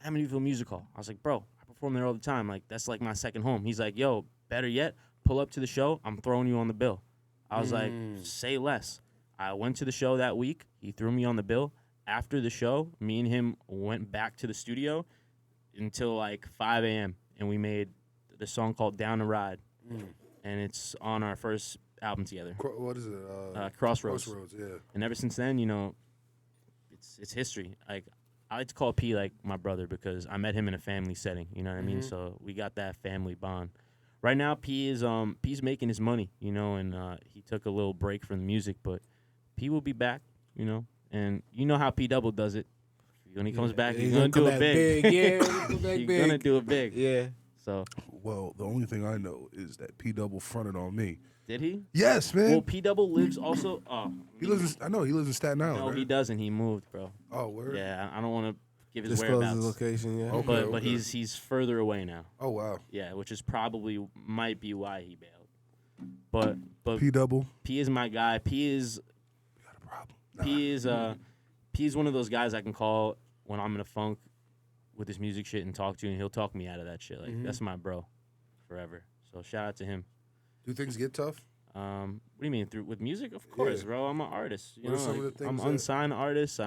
"Amityville Music Hall." I was like, "Bro, I perform there all the time. Like, that's like my second home." He's like, "Yo, better yet, pull up to the show. I'm throwing you on the bill." I was like, "Say less." I went to the show that week. He threw me on the bill. After the show, me and him went back to the studio until like 5 a.m. and we made the song called "Down the Ride," and it's on our first album together, What is it? Crossroads. Crossroads, yeah. And ever since then, you know, it's history. Like, I like to call P like my brother because I met him in a family setting. You know what I mean? So we got that family bond. Right now, P's making his money, you know, and he took a little break from the music, but P will be back, you know, and you know how P Double does it. When he comes back, he's gonna do come it back big. Yeah, he's gonna come back He's big. gonna do it big. Yeah. So Well, the only thing I know is that P Double fronted on me. did he? Yes, man. Well, P Double lives also. He lives. I know he lives in Staten Island. No, right? he doesn't. He moved, bro. Oh, where? Yeah, I don't want to give his Disclose whereabouts. his location. Yeah. Okay, but okay. he's further away now. Oh, wow. Yeah, which is probably might be why he bailed. But P Double. P is my guy. P is Got a problem. P is one of those guys I can call when I'm in a funk with his music shit and talk to, and he'll talk me out of that shit. Like that's my bro, forever. So shout out to him. Do things get tough? What do you mean with music? Of course, Yeah. bro. I'm an artist. You What are know, some of like, the I'm things that- unsigned artist.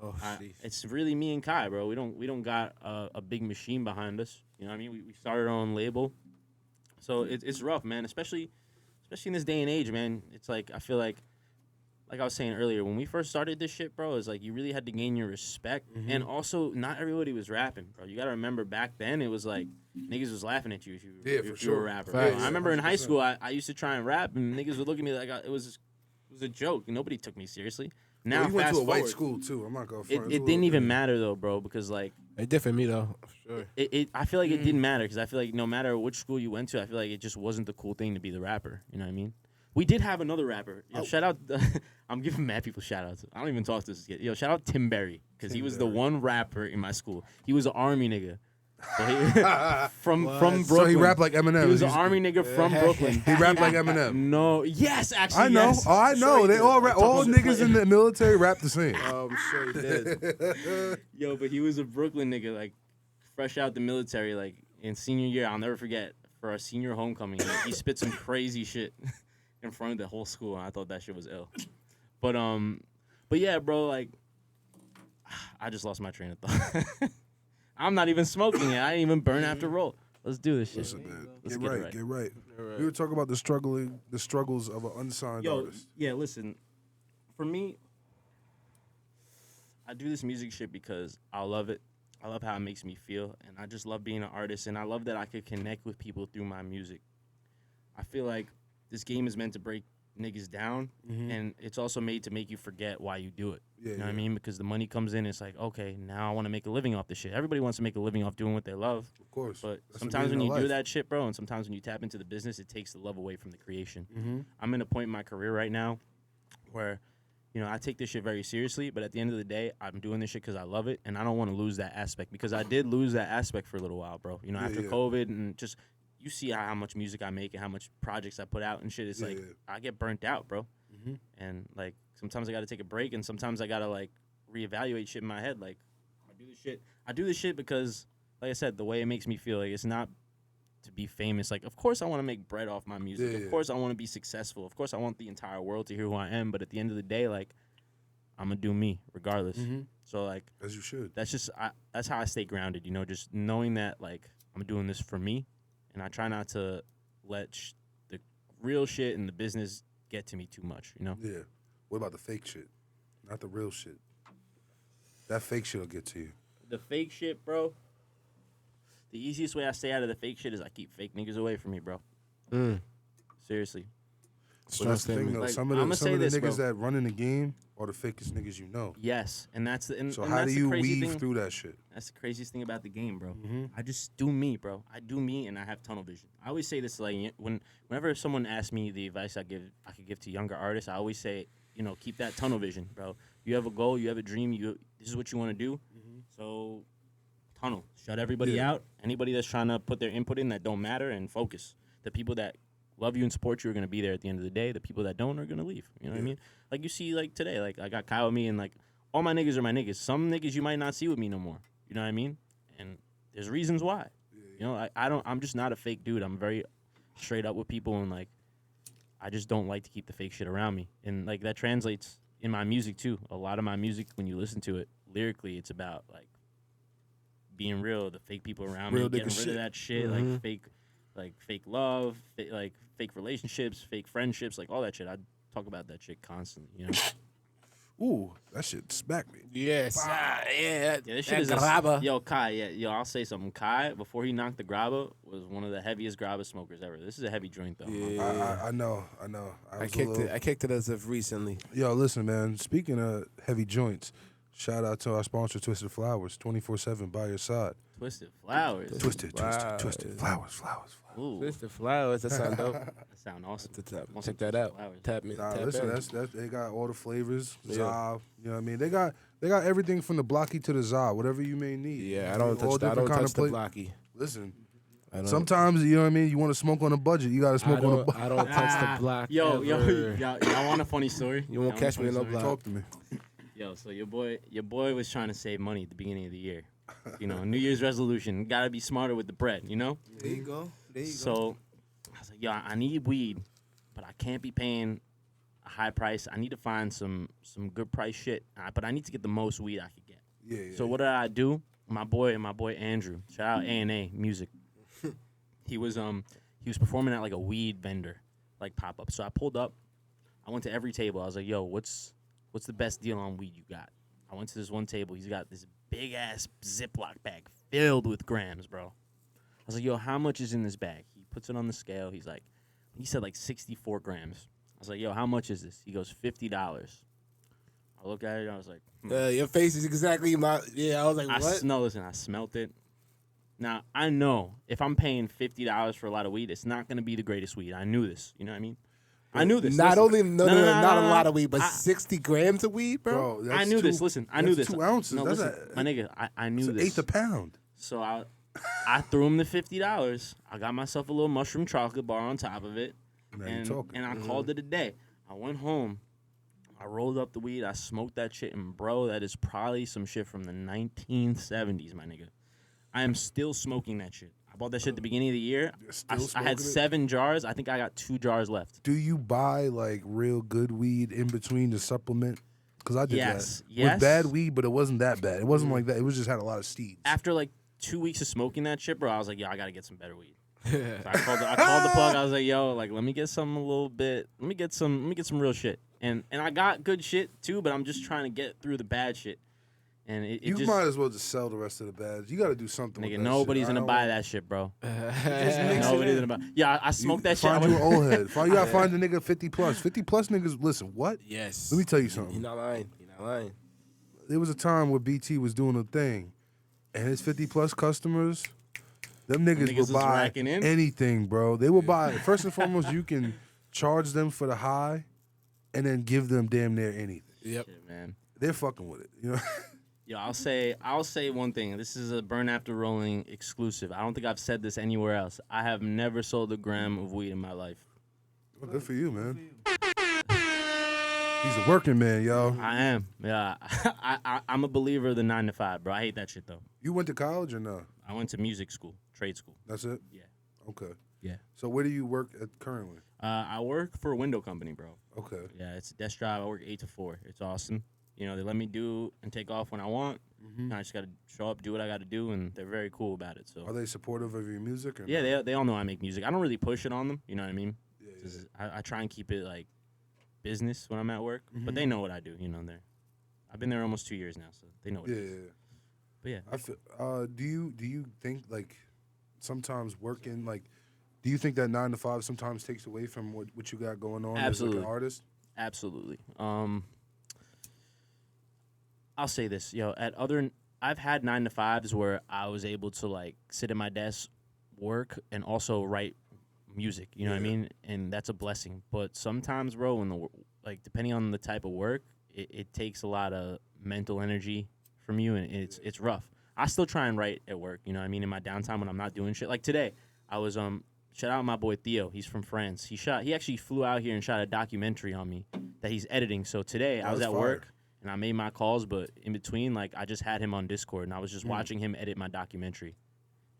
Oh, sheesh. It's really me and Kai, bro. We don't got a big machine behind us. You know what I mean? We started our own label, so it's rough, man. Especially in this day and age, man. It's like I feel like I was saying earlier, when we first started this shit, bro, it's like you really had to gain your respect, and also not everybody was rapping, bro. You gotta remember back then it was like niggas was laughing at you if you Yeah, for you were sure. a rapper. Facts. Bro. I remember in high 100%. school I used to try and rap, and niggas would look at me like it was a joke. Nobody took me seriously. Now Well, you went fast to a white forward, school too. I'm not gonna front. it didn't even matter though, bro, because like It did for me though. For sure. I feel like it didn't matter because I feel like no matter which school you went to, I feel like it just wasn't the cool thing to be the rapper. You know what I mean? We did have another rapper. Yo, shout out. I'm giving mad people shout outs. I don't even talk to this kid. Yo, shout out Tim Berry because he was the one rapper in my school. He was an army nigga. So from Brooklyn. So he rapped like Eminem. He was an He's- army nigga from Brooklyn. He rapped like Eminem. No, yes, actually, I know. yes. Oh, I know. They all rap. All niggas in the military rap the same. Oh, I'm sure he did. Yo, but he was a Brooklyn nigga, like fresh out the military, like in senior year. I'll never forget for our senior homecoming, he spit some crazy shit in front of the whole school, and I thought that shit was ill. But yeah, bro, like I just lost my train of thought. I'm not even smoking it. I didn't even burn after roll. Let's do this shit. Listen, man. Let's Get get it right. right. Get right. We were talking about the struggles of an unsigned Yo, artist. yeah, listen. For me, I do this music shit because I love it. I love how it makes me feel, and I just love being an artist, and I love that I could connect with people through my music. I feel like this game is meant to break niggas down, and it's also made to make you forget why you do it. Yeah, You know what I mean? Because the money comes in, it's like, okay, now I want to make a living off this shit. Everybody wants to make a living off doing what they love. Of course. But That's the sometimes when meaning you of do life. that shit, bro, and sometimes when you tap into the business, it takes the love away from the creation. Mm-hmm. I'm in a point in my career right now where, you know, I take this shit very seriously, but at the end of the day, I'm doing this shit because I love it, and I don't want to lose that aspect because I did lose that aspect for a little while, bro. You know, Yeah, after yeah. COVID and just you see how much music I make and how much projects I put out and shit. It's Yeah, like yeah. I get burnt out, bro. Mm-hmm. And like sometimes I got to take a break, and sometimes I gotta like reevaluate shit in my head. Like I do this shit because, like I said, the way it makes me feel. Like it's not to be famous. Like of course I want to make bread off my music. Yeah, Of yeah. course I want to be successful. Of course I want the entire world to hear who I am. But at the end of the day, like I'm gonna do me regardless. Mm-hmm. So like As you should. that's how I stay grounded. You know, just knowing that like I'm doing this for me, and I try not to let the real shit and the business get to me too much. You know. Yeah. What about the fake shit? Not the real shit. That fake shit will get to you. The fake shit, bro. The easiest way I stay out of the fake shit is I keep fake niggas away from me, bro. Seriously. But that's the thing, though. Like, some of I'ma the say this, niggas bro. that run in the game are the fakest niggas you know. Yes, and that's the and, So and how that's do the you crazy weave thing. through that shit? That's the craziest thing about the game, bro. Mm-hmm. I just do me, bro. I do me, and I have tunnel vision. I always say this, like whenever someone asks me the advice I could give to younger artists, I always say, you know, keep that tunnel vision, bro. You have a goal, you have a dream, this is what you want to do. So, tunnel, shut everybody Yeah. out. Anybody that's trying to put their input in that don't matter, and focus. The people that love you and support you are gonna be there at the end of the day. The people that don't are gonna leave. You know what I Yeah. mean? Like you see, like today, like I got Kyle with me, and like all my niggas are my niggas. Some niggas you might not see with me no more. You know what I mean? And there's reasons why. You know, I'm just not a fake dude. I'm very straight up with people, and like I just don't like to keep the fake shit around me. And like that translates in my music too. A lot of my music, when you listen to it lyrically, it's about like being real. The fake people around Real me, getting nigga rid shit. of that shit, like fake love, like fake relationships, fake friendships, like all that shit. I talk about that shit constantly. You know. Ooh, that shit smacked me. Yes. Yeah. Yeah, this shit is grabba. Yo, Kai, I'll say something. Kai, before he knocked the grabba, was one of the heaviest grabba smokers ever. This is a heavy joint, though. Yeah. I know. I I was a kicked little- it. I kicked it as of recently. Yo, listen, man. Speaking of heavy joints, shout out to our sponsor, Twisted Flowers, 24/7 by your side. Twisted Flowers. Twisted Flowers. Flowers. Ooh, Twisted Flowers. That sound dope. that sound awesome. Want some Check that Twisted out. Flowers. Tap me. Nah, tap listen, in. that's they got all the flavors, Yeah. Zav, you know what I mean? They got everything from the blocky to the Zav, whatever you may need. Yeah, I You don't know, all touch. I different don't kind touch of the pla- blocky. Listen, I don't. sometimes you know what I mean. You want to smoke on a budget, you got to smoke on a budget. I don't touch the block. Yo, ever. y'all want a funny story? You won't Y'all catch me want a in no funny story? block. Talk to me. Yo, so your boy was trying to save money at the beginning of the year. You know, New Year's resolution. Got to be smarter with the bread, you know? There you go. There you go. So I was like, yo, I need weed, but I can't be paying a high price. I need to find some good price shit, but I need to get the most weed I could get. Yeah. So what did I do? My boy Andrew, shout out A&A Music. he was performing at like a weed vendor, like pop up. So I pulled up. I went to every table. I was like, yo, what's the best deal on weed you got? I went to this one table. He's got this big ass Ziploc bag filled with grams, bro. I was like, yo, how much is in this bag? He puts it on the scale. He said like 64 grams. I was like, yo, how much is this? He goes, $50. I look at it. I was like, Your face is exactly my. Yeah, I was like, what? Listen, I smelt it. Now, I know if I'm paying $50 for a lot of weed, it's not going to be the greatest weed. I knew this. You know what I mean? I knew this. Not Listen. only not a lot of weed, but I- 60 grams of weed, bro. Bro, that's I knew two- this. Listen, I knew that's this. 2 ounces. No, That's listen, my nigga, I knew it's an this. eighth a pound. So I threw him the $50. I got myself a little mushroom chocolate bar on top of it, Now you and talking. I called it a day. I went home. I rolled up the weed. I smoked that shit, and bro, that is probably some shit from the 1970s, my nigga. I am still smoking that shit. I bought that shit at the beginning of the year. You're still I had smoking it? 7 jars. I think I got 2 jars left. Do you buy like real good weed in between to supplement? Because I did Yes, that. yes. With bad weed, but it wasn't that bad. It wasn't like that. It was just had a lot of seeds. After like 2 weeks of smoking that shit, bro, I was like, yo, I gotta get some better weed. So I called the plug. I was like, yo, like let me get some a little bit. Let me get some real shit. And I got good shit too, but I'm just trying to get through the bad shit. and it You just might as well just sell the rest of the bags. You got to do something with nigga, that nobody's shit. gonna I don't buy want- that shit, bro. mix it Nobody's in. gonna buy. Yeah, I smoked that shit. Find you an old head. You gotta find a nigga 50 plus. 50 plus niggas. Listen, what? Yes. Let me tell you You're something. not lying. You're not lying. There was a time where BT was doing a thing, and his 50 plus customers, them niggas niggas will was buy racking in? anything, bro. They will buy. First and foremost, you can charge them for the high, and then give them damn near anything. Yep. Shit, man. They're fucking with it, you know. Yo, I'll say one thing. This is a Burn After Rolling exclusive. I don't think I've said this anywhere else. I have never sold a gram of weed in my life. Well, good for you, man. He's a working man, yo. I am. Yeah, I'm a believer of the 9 to 5, bro. I hate that shit though. You went to college or no? I went to music school, trade school. That's it. Yeah. Okay. Yeah. So where do you work at currently? I work for a window company, bro. Okay. Yeah, it's a desk job. I work 8 to 4. It's awesome. You know, they let me do and take off when I want. Mm-hmm. I just got to show up, do what I got to do, and they're very cool about it. So Are they supportive of your music? Or yeah, no? they all know I make music. I don't really push it on them. You know what I mean? Yeah, 'Cause I try and keep it like business when I'm at work, Mm-hmm. but they know what I do. You know, I've been there almost 2 years now, so they know what yeah, it yeah. is. But yeah, I feel, do you think like sometimes working like do you think that 9 to 5 sometimes takes away from what you got going on as like Absolutely. an artist? absolutely. I'll say this, I've had 9 to 5s where I was able to like sit at my desk, work, and also write music. You know what I Yeah. mean? And that's a blessing. But sometimes, bro, when depending on the type of work, it takes a lot of mental energy from you, and it's rough. I still try and write at work. You know what I mean? In my downtime when I'm not doing shit. Like today, I was shout out my boy Theo. He's from France. He actually flew out here and shot a documentary on me that he's editing. So today I was that's at fire. work. And I made my calls, but in between, like, I just had him on Discord, and I was just Mm. watching him edit my documentary.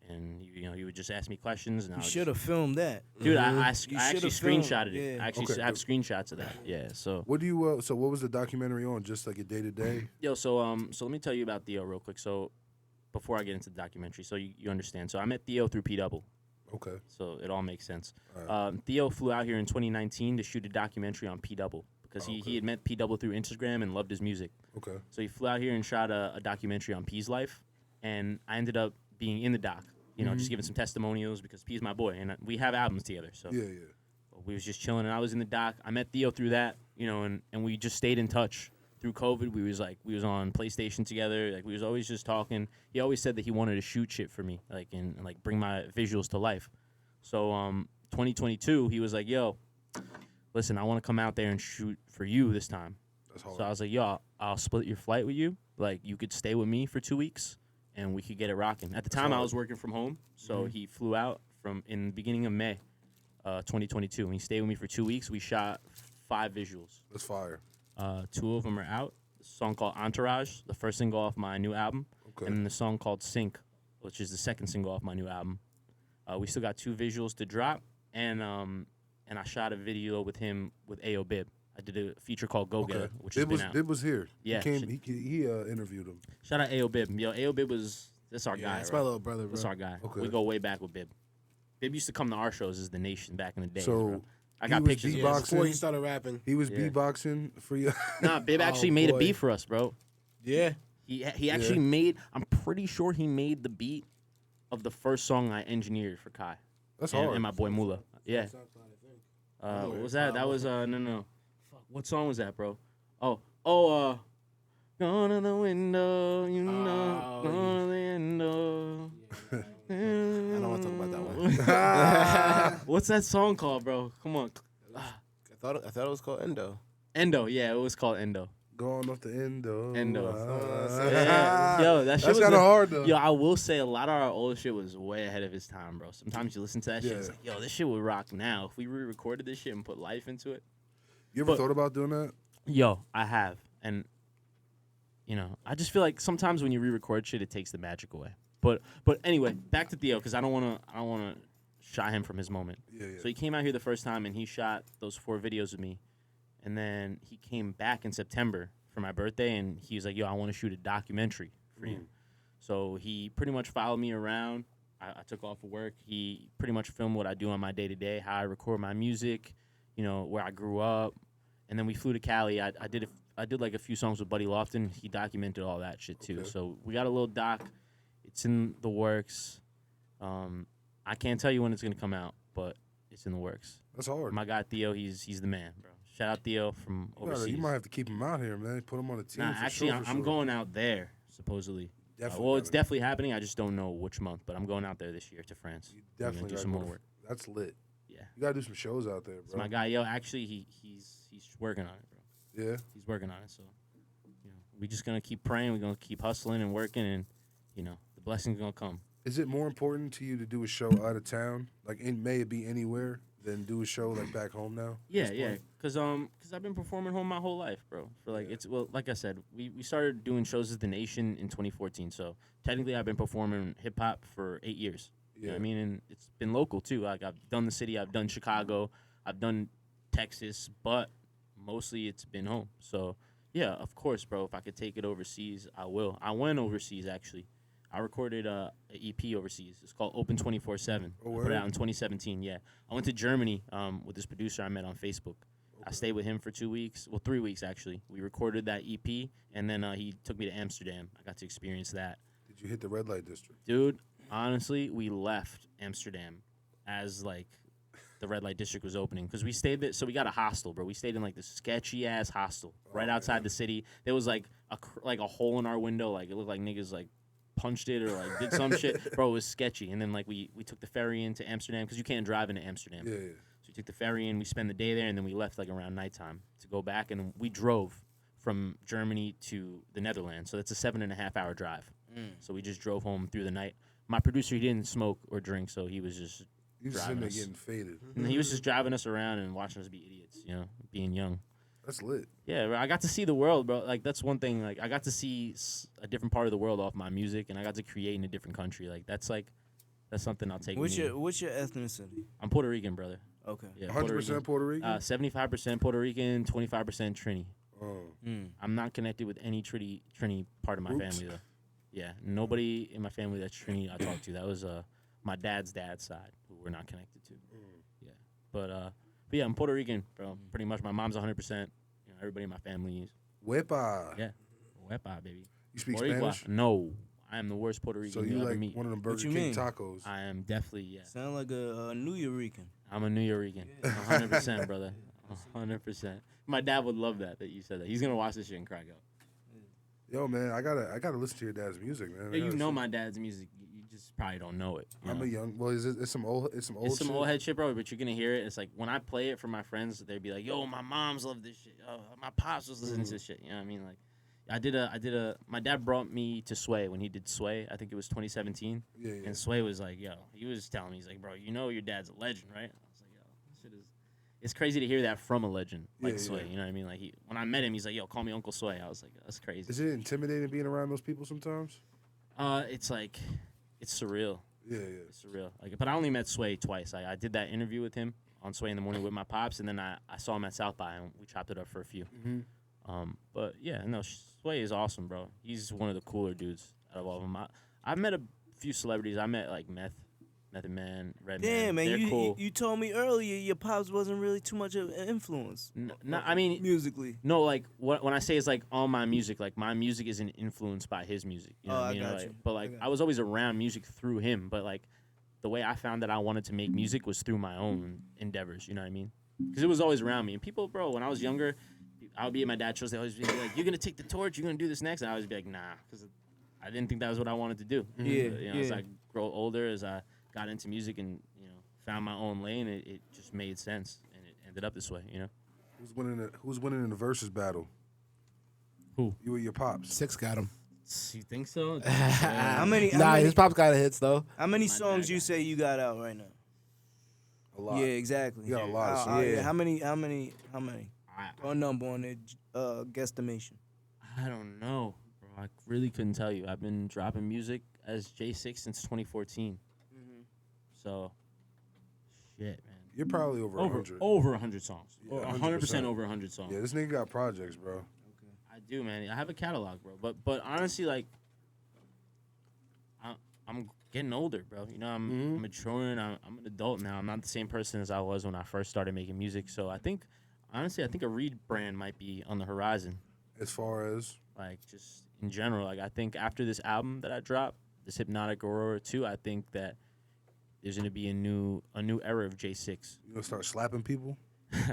And, he would just ask me questions. And I You would should have filmed that. Dude, I You actually should've filmed, screenshotted it. yeah. I actually Okay, have good. screenshots of that. Yeah, so. What do you so what was the documentary on? Just like a day to day? Yo, so let me tell you about Theo real quick. So, before I get into the documentary, so you understand. So, I met Theo through P-Double, Okay. so it all makes sense. All right. Theo flew out here in 2019 to shoot a documentary on P-Double because Oh, okay. he had met P-Double through Instagram and loved his music. Okay. So he flew out here and shot a documentary on P's life, and I ended up being in the doc. Just giving some testimonials because P's my boy, and we have albums together. So Yeah, yeah. we was just chilling, and I was in the doc. I met Theo through that, and we just stayed in touch through COVID. We was on PlayStation together. Like we was always just talking. He always said that he wanted to shoot shit for me, and bring my visuals to life. So 2022, he was like, "Yo, listen, I want to come out there and shoot for you this time." That's hard. So I was like, "Yo, I'll split your flight with you. Like you could stay with me for 2 weeks, and we could get it rocking." At the time, I hard. was working from home, so he flew out in the beginning of May, 2022, and he stayed with me for 2 weeks. We shot 5 visuals. That's fire. 2 of them are out. A song called Entourage, the first single off my new album, Okay. and then the song called Sync, which is the second single off my new album. We still got 2 visuals to drop, and I shot a video with him with Ayo Bib. I did a feature called Go Getter, Okay. which has been out. It was here. Yeah, He shit. came. He interviewed him. Shout out Ayo Bib. Yo, Ayo Bib that's our Yeah, guy. that's bro. my little brother, bro. That's our guy. Okay. We go way back with Bib. Bib used to come to our shows as the Nation back in the day. So, bro. I he got was pictures. Yeah, Of beatboxing. this. before he started rapping. He was Yeah. beatboxing for you. Nah, Bib actually Oh, made a boy. beat for us, bro. Yeah. He actually made. I'm pretty sure he made the beat of the first song I engineered for Kai That's and, hard. and my boy Mula. Yeah. What was that? That was no. Fuck. What song was that, bro? Gone to the window, Oh, gone to the window. I don't want to talk about that one. What's that song called, bro? Come on. I thought it was called Endo. Endo, yeah, it was called Endo. Going off the endo. Endo. Ah. Yeah. Yo, that shit That's was kind of hard though. Yo, I will say a lot of our old shit was way ahead of its time, bro. Sometimes you listen to that shit, it's Yeah. like, yo, this shit would rock now. If we re-recorded this shit and put life into it. You ever but- thought about doing that? Yo, I have. And, I just feel like sometimes when you re-record shit, it takes the magic away. But anyway, back to Theo, because I don't want to shy him from his moment. Yeah, yeah. So he came out here the first time, and he shot those 4 videos with me. And then he came back in September for my birthday, and he was like, yo, I want to shoot a documentary for you. So he pretty much followed me around. I took off of work. He pretty much filmed what I do on my day-to-day, how I record my music, where I grew up. And then we flew to Cali. I did I did like a few songs with Buddy Lofton. He documented all that shit too. Okay. So we got a little doc. It's in the works. I can't tell you when it's gonna come out, but it's in the works. That's hard. My guy Theo, he's the man, bro. Shout out Theo from overseas. You might have to keep him out here, man. Put him on the team. Nah, for actually, sure, for I'm sure. going out there supposedly. Definitely Well, it's gotta- definitely happening. I just don't know which month, but I'm going out there this year to France. You I'm gonna definitely do gotta some go more to- work. That's lit. Yeah, You gotta do some shows out there, it's bro. my guy. Yo, actually, he's working on it, bro. Yeah. He's working on it. So, we just gonna keep praying. We're gonna keep hustling and working, and the blessings gonna come. Is it more important to you to do a show out of town, like may it be anywhere, than do a show like back home now? Yeah, yeah. Cause I've been performing home my whole life, bro. For like like I said, we started doing shows as the Nation in 2014. So technically, I've been performing hip hop for 8 years. You know what I mean? And it's been local too. Like I've done the city, I've done Chicago, I've done Texas, but mostly it's been home. So yeah, of course, bro. If I could take it overseas, I will. I went overseas actually. I recorded a EP overseas. It's called Open 24/7. Oh, I put it out in 2017. Yeah, I went to Germany with this producer I met on Facebook. I stayed with him for 2 weeks, 3 weeks actually. We recorded that EP, and then he took me to Amsterdam. I got to experience that. Did you hit the red light district? Dude, honestly, we left Amsterdam as like the red light district was opening because we stayed there. So we got a hostel, bro. We stayed in like this sketchy ass hostel right outside the city. There was like a hole in our window, like it looked like niggas like punched it or like did some shit, bro. It was sketchy. And then like we took the ferry into Amsterdam because you can't drive into Amsterdam. Yeah. So we took the ferry in. We spent the day there, and then we left like around nighttime to go back. And we drove from Germany to the Netherlands. So that's a 7.5 hour drive. So we just drove home through the night. My producer, he didn't smoke or drink, so he was just You just sitting driving there us. getting faded. And he was just driving us around and watching us be idiots, being young. That's lit. Yeah, bro, I got to see the world, bro. Like that's one thing. Like I got to see a different part of the world off my music, and I got to create in a different country. That's something I'll take. What's with me. your ethnicity? I'm Puerto Rican, brother. Okay. Yeah, 100% Puerto Rican? 75% Puerto Rican, 25% Trini. Oh. I'm not connected with any Trini part of my Oops. family though. Yeah, nobody in my family that's Trini I talked to. That was my dad's side who we're not connected to. Yeah, but yeah, I'm Puerto Rican, bro. Pretty much, my mom's 100%. Everybody in my family is. Wepa. Yeah, Wepa, baby. You speak Boricua. Spanish? No, I am the worst Puerto Rican So you you'll ever like meet. one of them Burger What you King mean? tacos? I am definitely, yeah. Sound like a New Yorican. I'm a New Yorican. 100%, brother. 100%. My dad would love that you said that. He's going to watch this shit and crack up. Yo, man, I gotta listen to your dad's music, man. Yeah, you know my dad's music. You just probably don't know it. you I'm know? a young. Well, it's some old. It's some old. It's some shit? old head shit, bro, but you're going to hear it. It's like when I play it for my friends, they'd be like, yo, my mom's love this shit. My pops was listening to this shit. You know what I mean? Like, my dad brought me to Sway when he did Sway. I think it was 2017. Yeah. And Sway was like, yo, he was telling me, he's like, bro, your dad's a legend, right? I was like, yo, this shit is, it's crazy to hear that from a legend like Yeah, Sway. yeah. You know what I mean? Like, when I met him, he's like, yo, call me Uncle Sway. I was like, that's crazy. Is it intimidating being around those people sometimes? It's like, it's surreal. Yeah. It's surreal. Like, but I only met Sway twice. I did that interview with him on Sway in the Morning with my pops, and then I saw him at South by, and we chopped it up for a few. But yeah, no, Sway is awesome, bro. He's one of the cooler dudes out of all of them. I've met a few celebrities. I met like Method Man, Redman. Damn, man, They're cool. you told me earlier your pops wasn't really too much of an influence. No, I mean, musically. no, like when I say it's like on my music, like my music isn't influenced by his music. You know what I mean? got Like, you. but like I was always around music through him. But like the way I found that I wanted to make music was through my own endeavors. You know what I mean? Because it was always around me. And people, bro, when I was younger, I would be at my dad's shows. They always be like, "You're gonna take the torch. You're gonna do this next." And I always be like, "Nah," because I didn't think that was what I wanted to do. Yeah, But, as yeah. I grow older, as I got into music and found my own lane, it just made sense, and it ended up this way. Who's winning in the versus battle? Who? You or your pops? 6 got him. You think so? How many? Nah, his pops got hits though. How many My songs dad you got say you got out right now? A lot. Yeah, exactly. You got a lot of Yeah. shit. Yeah. How many? I, Or number on it? Guesstimation. I don't know, bro. I really couldn't tell you. I've been dropping music as J6 since 2014. So, shit, man. You're probably over 100. Over 100 songs. Yeah, 100% over 100 songs. Yeah, this nigga got projects, bro. I do, man. I have a catalog, bro. But honestly, like, I'm getting older, bro. I'm maturing. I'm an adult now. I'm not the same person as I was when I first started making music. So I think, honestly, a rebrand might be on the horizon. As far as Like just in general, like I think after this album that I dropped, this Hypnotic Aurora 2, I think that there's gonna be a new era of J6. you gonna start slapping people.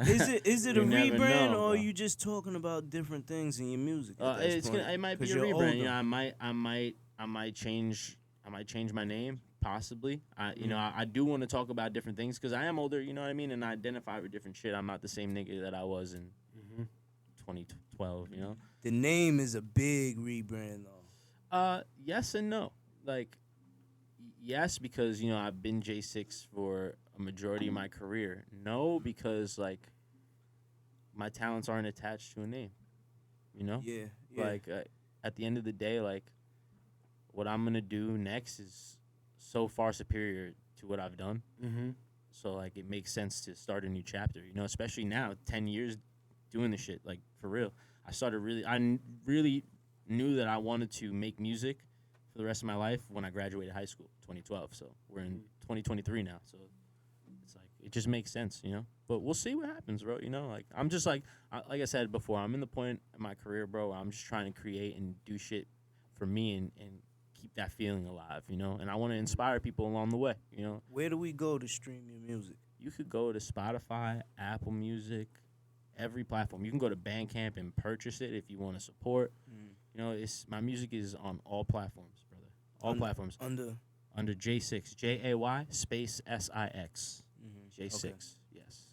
Is it a You never rebrand, know, or are bro. you just talking about different things in your music? At this It's point? gonna. It might be 'Cause a you're rebrand. You older. know, I might change. I might change my name, possibly. I do want to talk about different things because I am older. You know what I mean, and I identify with different shit. I'm not the same nigga that I was in 2012. You know. The name is a big rebrand, though. Yes and no. Like, yes, because you know I've been J6 for a majority of my career. No, because like my talents aren't attached to a name. You know. Yeah, yeah. Like at the end of the day, like what I'm gonna do next is so far superior to what I've done. Mm-hmm. So like it makes sense to start a new chapter. You know, especially now, 10 years doing this shit. Like for real, really knew that I wanted to make music for the rest of my life when I graduated high school, 2012. So we're in 2023 now. So it's like it just makes sense, you know. But we'll see what happens, bro. You know, like I'm just like I said before, I'm in the point in my career, bro, where I'm just trying to create and do shit for me and keep that feeling alive, you know. And I want to inspire people along the way, you know. Where do we go to stream your music? You could go to Spotify, Apple Music, every platform. You can go to Bandcamp and purchase it if you want to support. You know, my music is on all platforms, brother. All platforms. Under J6, Jay space SIX. J6, Okay. yes.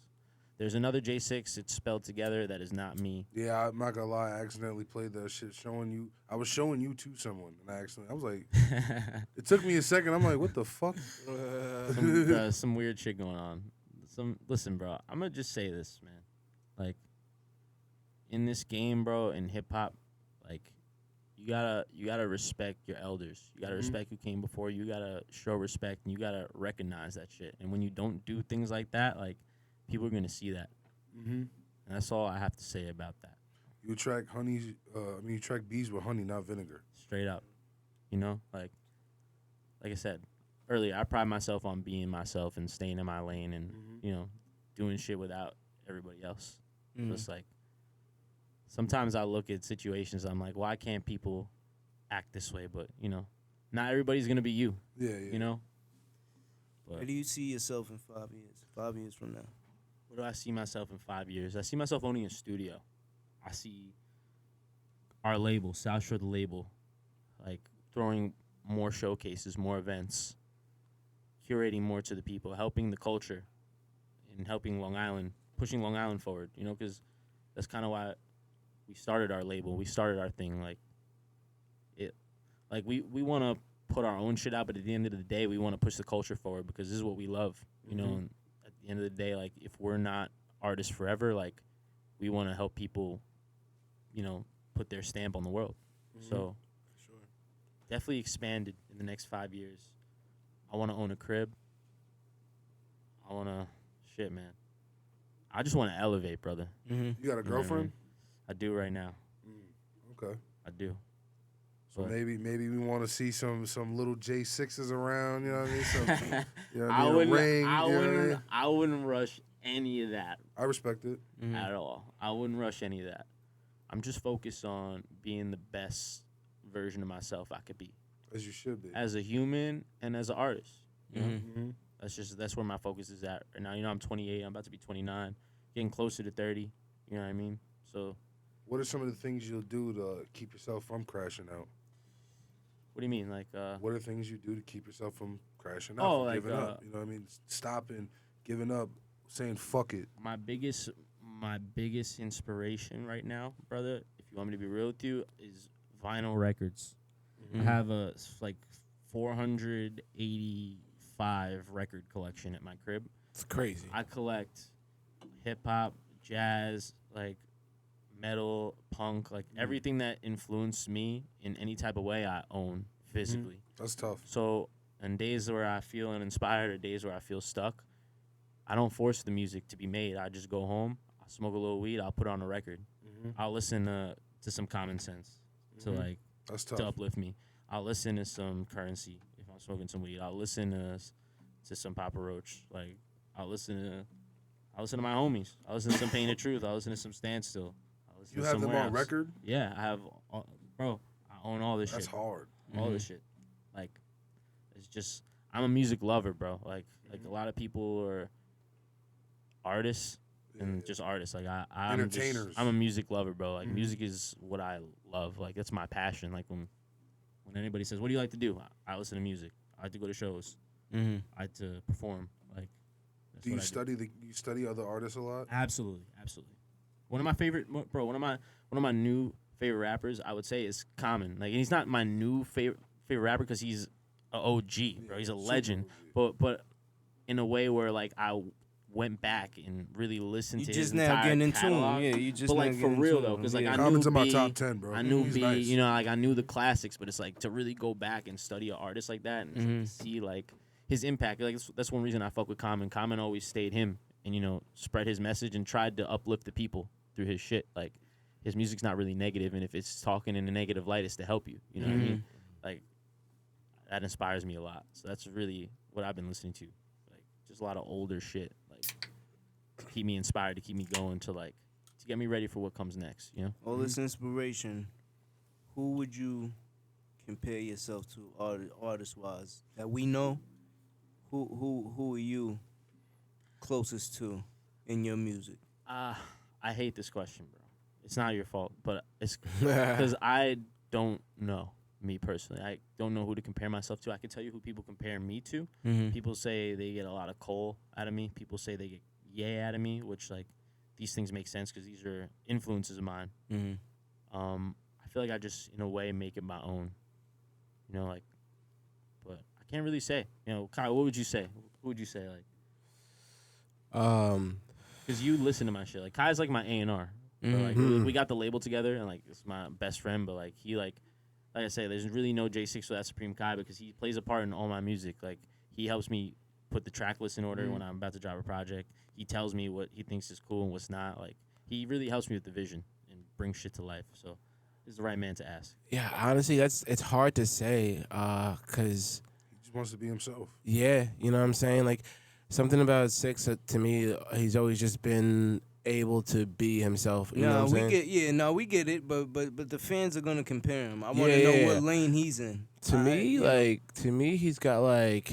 There's another J6. It's spelled together. That is not me. Yeah, I'm not gonna lie. I accidentally played that shit, showing you. I was showing you to someone, and I was like, it took me a second. I'm like, what the fuck? Some weird shit going on. Listen, bro. I'm gonna just say this, man. Like, in this game, bro, in hip hop, like, you gotta respect your elders. You gotta respect who came before you. You gotta show respect, and you gotta recognize that shit. And when you don't do things like that, like, people are gonna see that. Mm-hmm. And that's all I have to say about that. You attract honeys. You attract bees with honey, not vinegar. Straight up, you know, like I said earlier, I pride myself on being myself and staying in my lane, and you know, doing shit without everybody else. So it's like sometimes I look at situations, I'm like, why can't people act this way? But you know, not everybody's gonna be you. Yeah, yeah. You know. But Where do you see yourself in 5 years? 5 years from now. where do I see myself in 5 years? I see myself owning a studio. I see our label, South Shore the label, like throwing more showcases, more events, curating more to the people, helping the culture, and helping Long Island, pushing Long Island forward. You know, because that's kind of why we started our label. We started our thing. We want to put our own shit out, but at the end of the day, we want to push the culture forward because this is what we love. You know, and at the end of the day, like if we're not artists forever, like we want to help people, you know, put their stamp on the world. So definitely expanded in the next 5 years. I want to own a crib. I want to, shit, man. I just want to elevate, brother. You got a You know what I girlfriend? mean? I do right now. Okay. I do. So But- maybe we want to see some little J6s around. You know what I mean? Some, you know what I I mean? wouldn't, A ring. you know what I mean? I wouldn't rush any of that I respect it. at all. I wouldn't rush any of that. I'm just focused on being the best version of myself I could be As you should be. as a human and as an artist. You know? Mm-hmm. That's where my focus is at right now. You know, I'm 28. I'm about to be 29, getting closer to 30. You know what I mean? So, What are some of the things you'll do to keep yourself from crashing out? what do you mean? Like, What are things you do to keep yourself from crashing Oh, out, from like, giving up? You know what I mean? Stopping, giving up, saying fuck it. my biggest inspiration right now, brother, if you want me to be real with you, is vinyl records. I have a like 485 record collection at my crib. It's crazy. I collect hip hop, jazz, like metal, punk, like everything that influenced me in any type of way I own physically. That's tough. So on days where I feel uninspired or days where I feel stuck, I don't force the music to be made. I just go home, I'll smoke a little weed, I'll put on a record. I'll listen to some Common Sense to like That's tough. to uplift me. I'll listen to some Currency if I'm smoking some weed. I'll listen to some Papa Roach. Like I'll listen to my homies. I'll listen to some Pain of Truth. I'll listen to some Standstill. I'll listen You to have them somewhere on else. record? Yeah, I have, bro. I own all this That's shit. hard. All this shit. Like, it's just I'm a music lover, bro. Like a lot of people are artists and just artists. Like Entertainers. I'm a music lover, bro. Like music is what I love. Like that's my passion. Like when anybody says, "What do you like to do?" I listen to music. I like to go to shows. I like to perform. Like that's Do you what I study you study other artists a lot? Absolutely. One of my favorite, bro. One of my new favorite rappers, I would say, is Common. Like, and he's not my new favorite rapper because he's a OG, bro. He's a legend. But in a way where like I went back and really listened You to just his now entire getting in tune. catalog. Yeah, you just But now like for getting in real tune. though, because like Yeah. I Common's knew in my B, top 10, bro. I knew He's B, nice. you know, like I knew the classics, but it's like to really go back and study an artist like that and see like his impact. Like that's one reason I fuck with Common. Common always stayed him and you know spread his message and tried to uplift the people through his shit. Like his music's not really negative, and if it's talking in a negative light, it's to help you. You know what I mean? Like that inspires me a lot. So that's really what I've been listening to. Like just a lot of older shit. Like to keep me inspired, to keep me going, to get me ready for what comes next. You know? All this inspiration. Who would you compare yourself to, artist wise, that we know? Who are you closest to in your music? I hate this question, bro. It's not your fault, but it's because I don't know, me personally. I don't know who to compare myself to. I can tell you who people compare me to. People say they get a lot of Cole out of me. People say they get Ye out of me, which, like, these things make sense because these are influences of mine. I feel like I just, in a way, make it my own. You know, like, but I can't really say. You know, Kyle, what would you say? Who would you say, like? Because you listen to my shit. Like, Kai's like my A&R. Like we got the label together, and like it's my best friend. But like he like I say, there's really no J6 without Supreme Kai because he plays a part in all my music. Like he helps me put the track list in order when I'm about to drop a project. He tells me what he thinks is cool and what's not. Like he really helps me with the vision and bring shit to life. So he's the right man to ask. Yeah, honestly, it's hard to say, cause He just wants to be himself. yeah, you know what I'm saying. Like something about Six to me, he's always just been able to be himself. You know what I'm saying? We get it, but the fans are gonna compare him. I want to know what lane he's in. To me, he's got like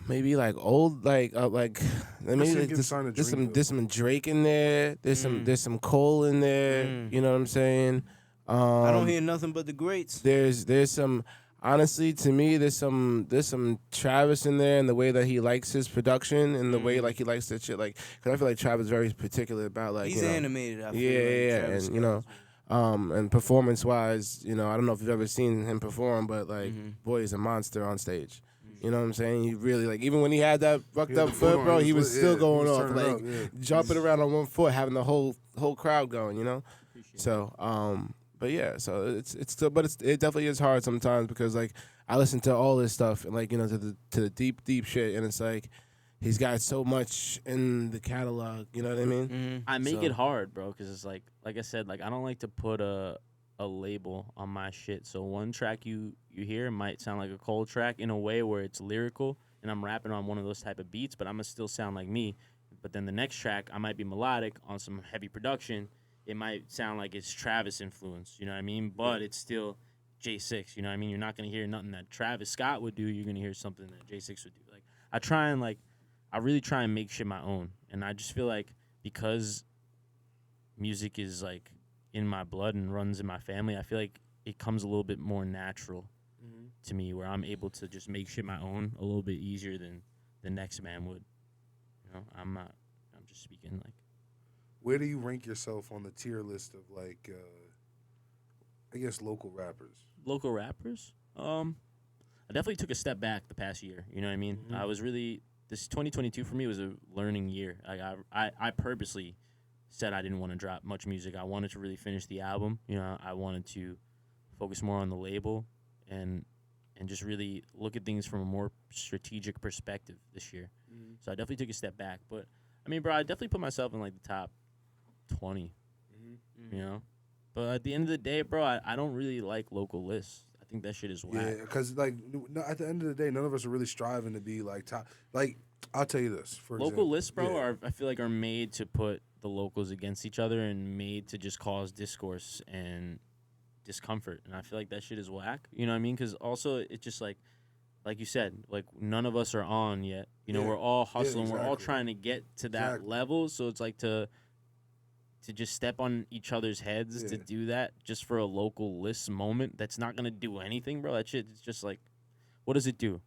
maybe like old maybe like there's some Drake in there. There's some Cole in there. You know what I'm saying? I don't hear nothing but the greats. There's some. Honestly, to me, there's some Travis in there, and the way that he likes his production, and the way like he likes that shit. Like, cause I feel like Travis is very particular about like he's animated. I feel yeah, Travis and you know, and performance wise, you know, I don't know if you've ever seen him perform, but like, boy, he's a monster on stage. You know what I'm saying? He really like even when he had that fucked up foot, bro, he was still going off, like jumping around on one foot, having the whole crowd going. You know, so But yeah, so it's still, but it definitely is hard sometimes because like I listen to all this stuff and like you know to the deep shit, and it's like he's got so much in the catalog. You know what I mean? I make it hard, bro, because it's like I said, like I don't like to put a label on my shit. So one track you hear might sound like a Cole track in a way where it's lyrical and I'm rapping on one of those type of beats, but I'm gonna still sound like me. But then the next track I might be melodic on some heavy production. It might sound like it's Travis influence, you know what I mean? But it's still J6, you know what I mean? You're not going to hear nothing that Travis Scott would do. You're going to hear something that J6 would do. Like I really try and make shit my own. And I just feel like because music is like in my blood and runs in my family, I feel like it comes a little bit more natural to me where I'm able to just make shit my own a little bit easier than the next man would. You know, I'm just speaking like. Where do you rank yourself on the tier list of like, I guess local rappers? Local rappers? I definitely took a step back the past year. You know what I mean? I was really this 2022 for me was a learning year. I purposely said I didn't want to drop much music. I wanted to really finish the album. You know, I wanted to focus more on the label and just really look at things from a more strategic perspective this year. So I definitely took a step back. But I mean, bro, I definitely put myself in like the top 20, you know, but at the end of the day, bro, I don't really like local lists. I think that shit is whack. Yeah, because like at the end of the day, none of us are really striving to be like top. Like I'll tell you this for local example. lists, bro, I feel like are made to put the locals against each other and made to just cause discourse and discomfort. And I feel like that shit is whack. You know what I mean? Because also it's just like you said, like none of us are on yet. You know, Yeah. we're all Yeah, hustling. We're all exactly. trying to get to that Exactly. level. So it's like to just step on each other's heads to Yeah. do that just for a local list moment. That's not gonna do anything, bro. That shit is just like, what does it do?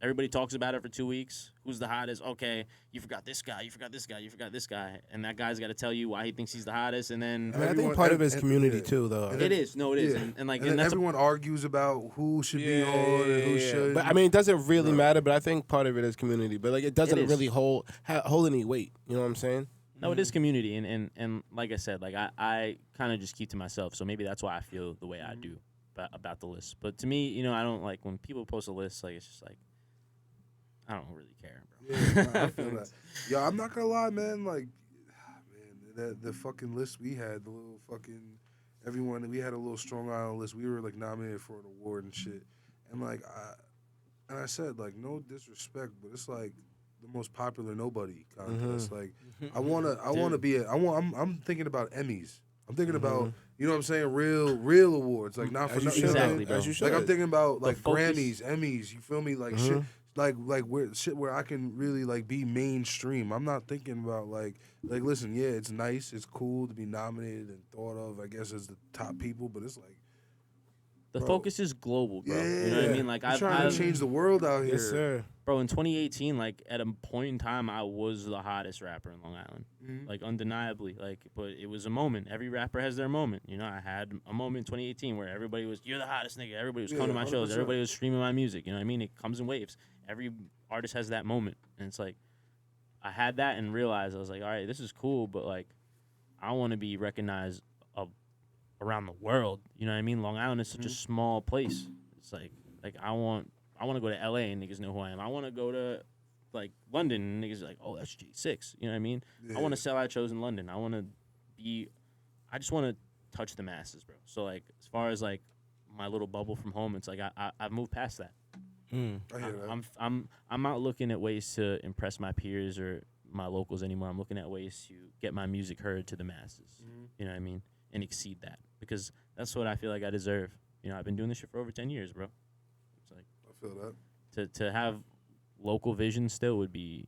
Everybody talks about it for 2 weeks. Who's the hottest? Okay, you forgot this guy. You forgot this guy. You forgot this guy. And that guy's got to tell you why he thinks he's the hottest. And then I mean, I think Everyone- part of it is and- community yeah. too, though. And it is. No, it is. Yeah. And like, And then and that's everyone argues about who should be on and who should. But I mean, it doesn't really No. matter. But I think part of it is community. But like, it doesn't is. really hold any weight. You know what I'm saying? no, it is community. And like I said, like I kind of just keep to myself. So maybe that's why I feel the way I do about the list. But to me, you know, I don't like when people post a list. Like it's just like I don't really care, bro. Yeah, nah, I feel that. Yo, I'm not gonna lie, man. Like, man, the fucking list we had, the little fucking everyone. We had a little Strong Island list. We were like nominated for an award and shit. And like, I said like, no disrespect, but it's like the most popular nobody contest. Like, I wanna be. I'm thinking about Emmys. I'm thinking about, you know what I'm saying, real awards. Like not for As you nothing. should. Exactly, bro. As you should. Like I'm thinking about like focus- Grammys, Emmys. You feel me? Like shit. Like where shit where I can really like be mainstream. I'm not thinking about like listen, yeah, it's nice, it's cool to be nominated and thought of, I guess, as the top people, but it's like The Bro. focus is global, bro. yeah, You know what I mean? Like I'm I've trying to change the world out here. Yes, sir. bro, in 2018, like at a point in time, I was the hottest rapper in Long Island, like undeniably. Like, but it was a moment. Every rapper has their moment. You know, I had a moment in 2018 where everybody was, "You're the hottest nigga." Everybody was coming to my shows. 100%. Everybody was streaming my music. You know what I mean? It comes in waves. Every artist has that moment, and it's like I had that and realized I was like, all right, this is cool, but like I want to be recognized around the world. You know what I mean? Long Island is such a small place. It's like I want to go to LA and niggas know who I am. I want to go to like London and niggas are like, oh, that's G6. You know what I mean? I want to sell out shows in London. I just want to touch the masses, bro. So like as far as like my little bubble from home, it's like I've moved past that. I hear that. I'm not looking at ways to impress my peers or my locals anymore. I'm looking at ways to get my music heard to the masses. You know what I mean? And exceed that, because that's what I feel like I deserve. You know, I've been doing this shit for over 10 years, bro. It's like I feel that. to have local vision still would be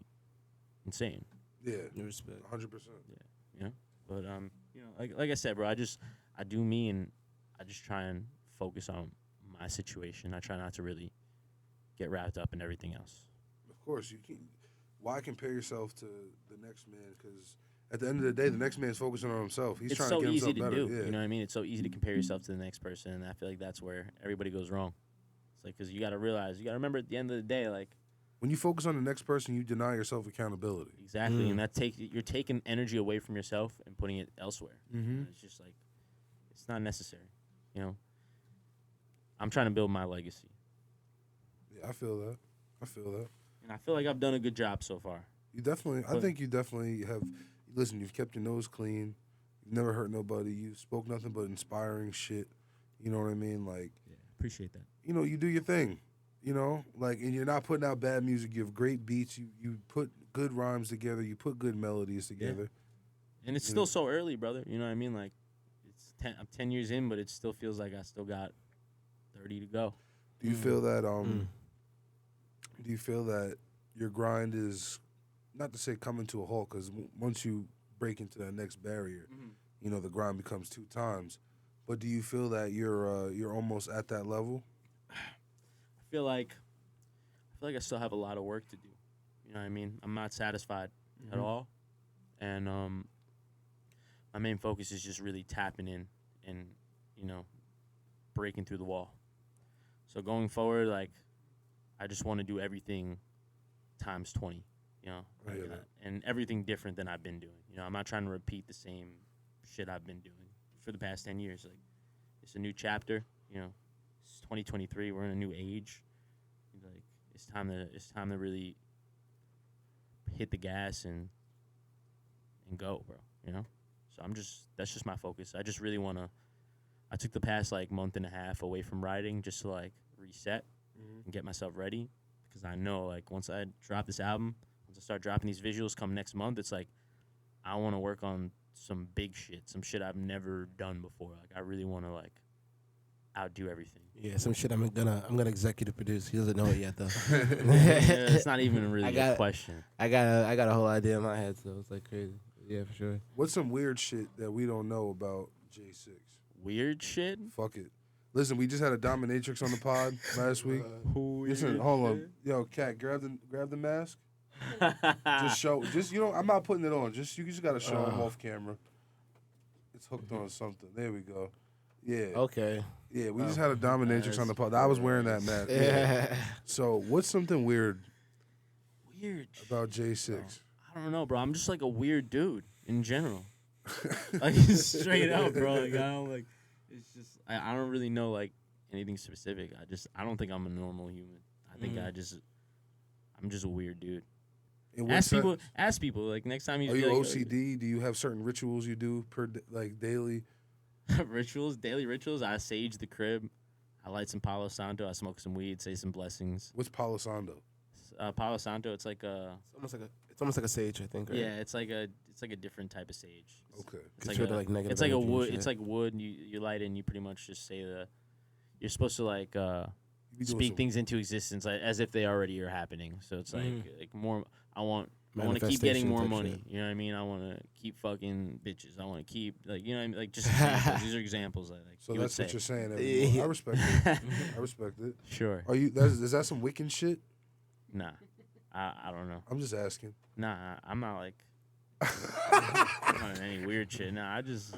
insane. Yeah, Respect. 100%. You know, but you know, like I said, bro, I do me, and I just try and focus on my situation. I try not to really get wrapped up in everything else. Of course, you can. Why compare yourself to the next man? Because at the end of the day, the next man's focusing on himself. He's It's trying so to get easy himself to better. do. Yeah. You know what I mean? It's so easy to compare yourself to the next person, and I feel like that's where everybody goes wrong. It's like, because you got to realize, you got to remember at the end of the day, like, When you focus on the next person, you deny yourself accountability. exactly, and you're taking energy away from yourself and putting it elsewhere. And it's just like, it's not necessary. You know, I'm trying to build my legacy, Yeah, I feel that. and I feel like I've done a good job so far. You definitely. I But- think you definitely have. Listen, you've kept your nose clean. You've never hurt nobody. You spoke nothing but inspiring shit. You know what I mean? Like, Yeah, appreciate that. you know, you do your thing. You know, like, and you're not putting out bad music. You have great beats. You put good rhymes together. You put good melodies together. And it's still so early, brother. You know what I mean? Like, I'm 10 years in, but it still feels like I still got 30 to go. Do you feel that? Do you feel that your grind is, not to say coming to a halt, because once you break into that next barrier, you know, the grind becomes 2 times. But do you feel that you're almost at that level? I feel like I still have a lot of work to do. You know what I mean? I'm not satisfied at all. And my main focus is just really tapping in and, you know, breaking through the wall. So going forward, like, I just want to do everything times 20, you know, I hear that. and everything different than I've been doing. You know, I'm not trying to repeat the same shit I've been doing for the past 10 years. Like, it's a new chapter, you know. It's 2023. We're in a new age. Like, it's time to really hit the gas and go, bro. You know. So that's just my focus. I just really wanna. I took the past like month and a half away from writing just to like reset and get myself ready, because I know like once I drop this album, once I start dropping these visuals come next month, it's like I want to work on some big shit, some shit I've never done before. Like I really want to like outdo everything. Yeah, some shit I'm gonna executive produce. He doesn't know it yet though. Yeah, it's not even really I a got- question. I got a whole idea in my head, so it's like crazy. Yeah, for sure. What's some weird shit that we don't know about J6? Weird shit. Fuck it. Listen, we just had a dominatrix on the pod last week. Listen, hold on. Yo, Cat, grab the mask. Just show. Just you know, I'm not putting it on. You just gotta show him off camera. It's hooked on something. There we go. Yeah. Okay. Yeah, we just had a dominatrix on the pod. I was wearing that mask. Yeah. So, what's something weird Weird. about J6? I don't know, bro. I'm just like a weird dude in general. Like straight up, bro. Like I don't like. It's just I don't really know like anything specific. I don't think I'm a normal human. I think I'm just a weird dude. And Ask people. Like next time you Are you feel like, OCD? Do you have certain rituals you do daily? daily rituals. I sage the crib. I light some Palo Santo. I smoke some weed. Say some blessings. What's Palo Santo? Palo Santo. It's like a It's almost like a sage, I think. Right? yeah. It's like a different type of sage. Okay. It's Gets like rid of, like, negative it's like a energy and wood. shit. It's like wood. And you light it and you pretty much just say you're supposed to like You be doing speak some- things into existence like, as if they already are happening. So it's like more. I want to keep getting Manifestation more type money. shit. You know what I mean? I want to keep fucking bitches. I want to keep like you know what I mean? Like just examples. These are examples that like So you that's would what say. you're saying. Everyone. I respect it. I respect it. Sure. Are you? Is that some Wiccan shit? Nah. I don't know. I'm just asking. Nah. I'm not like. I'm not in any weird shit. Nah. I'm just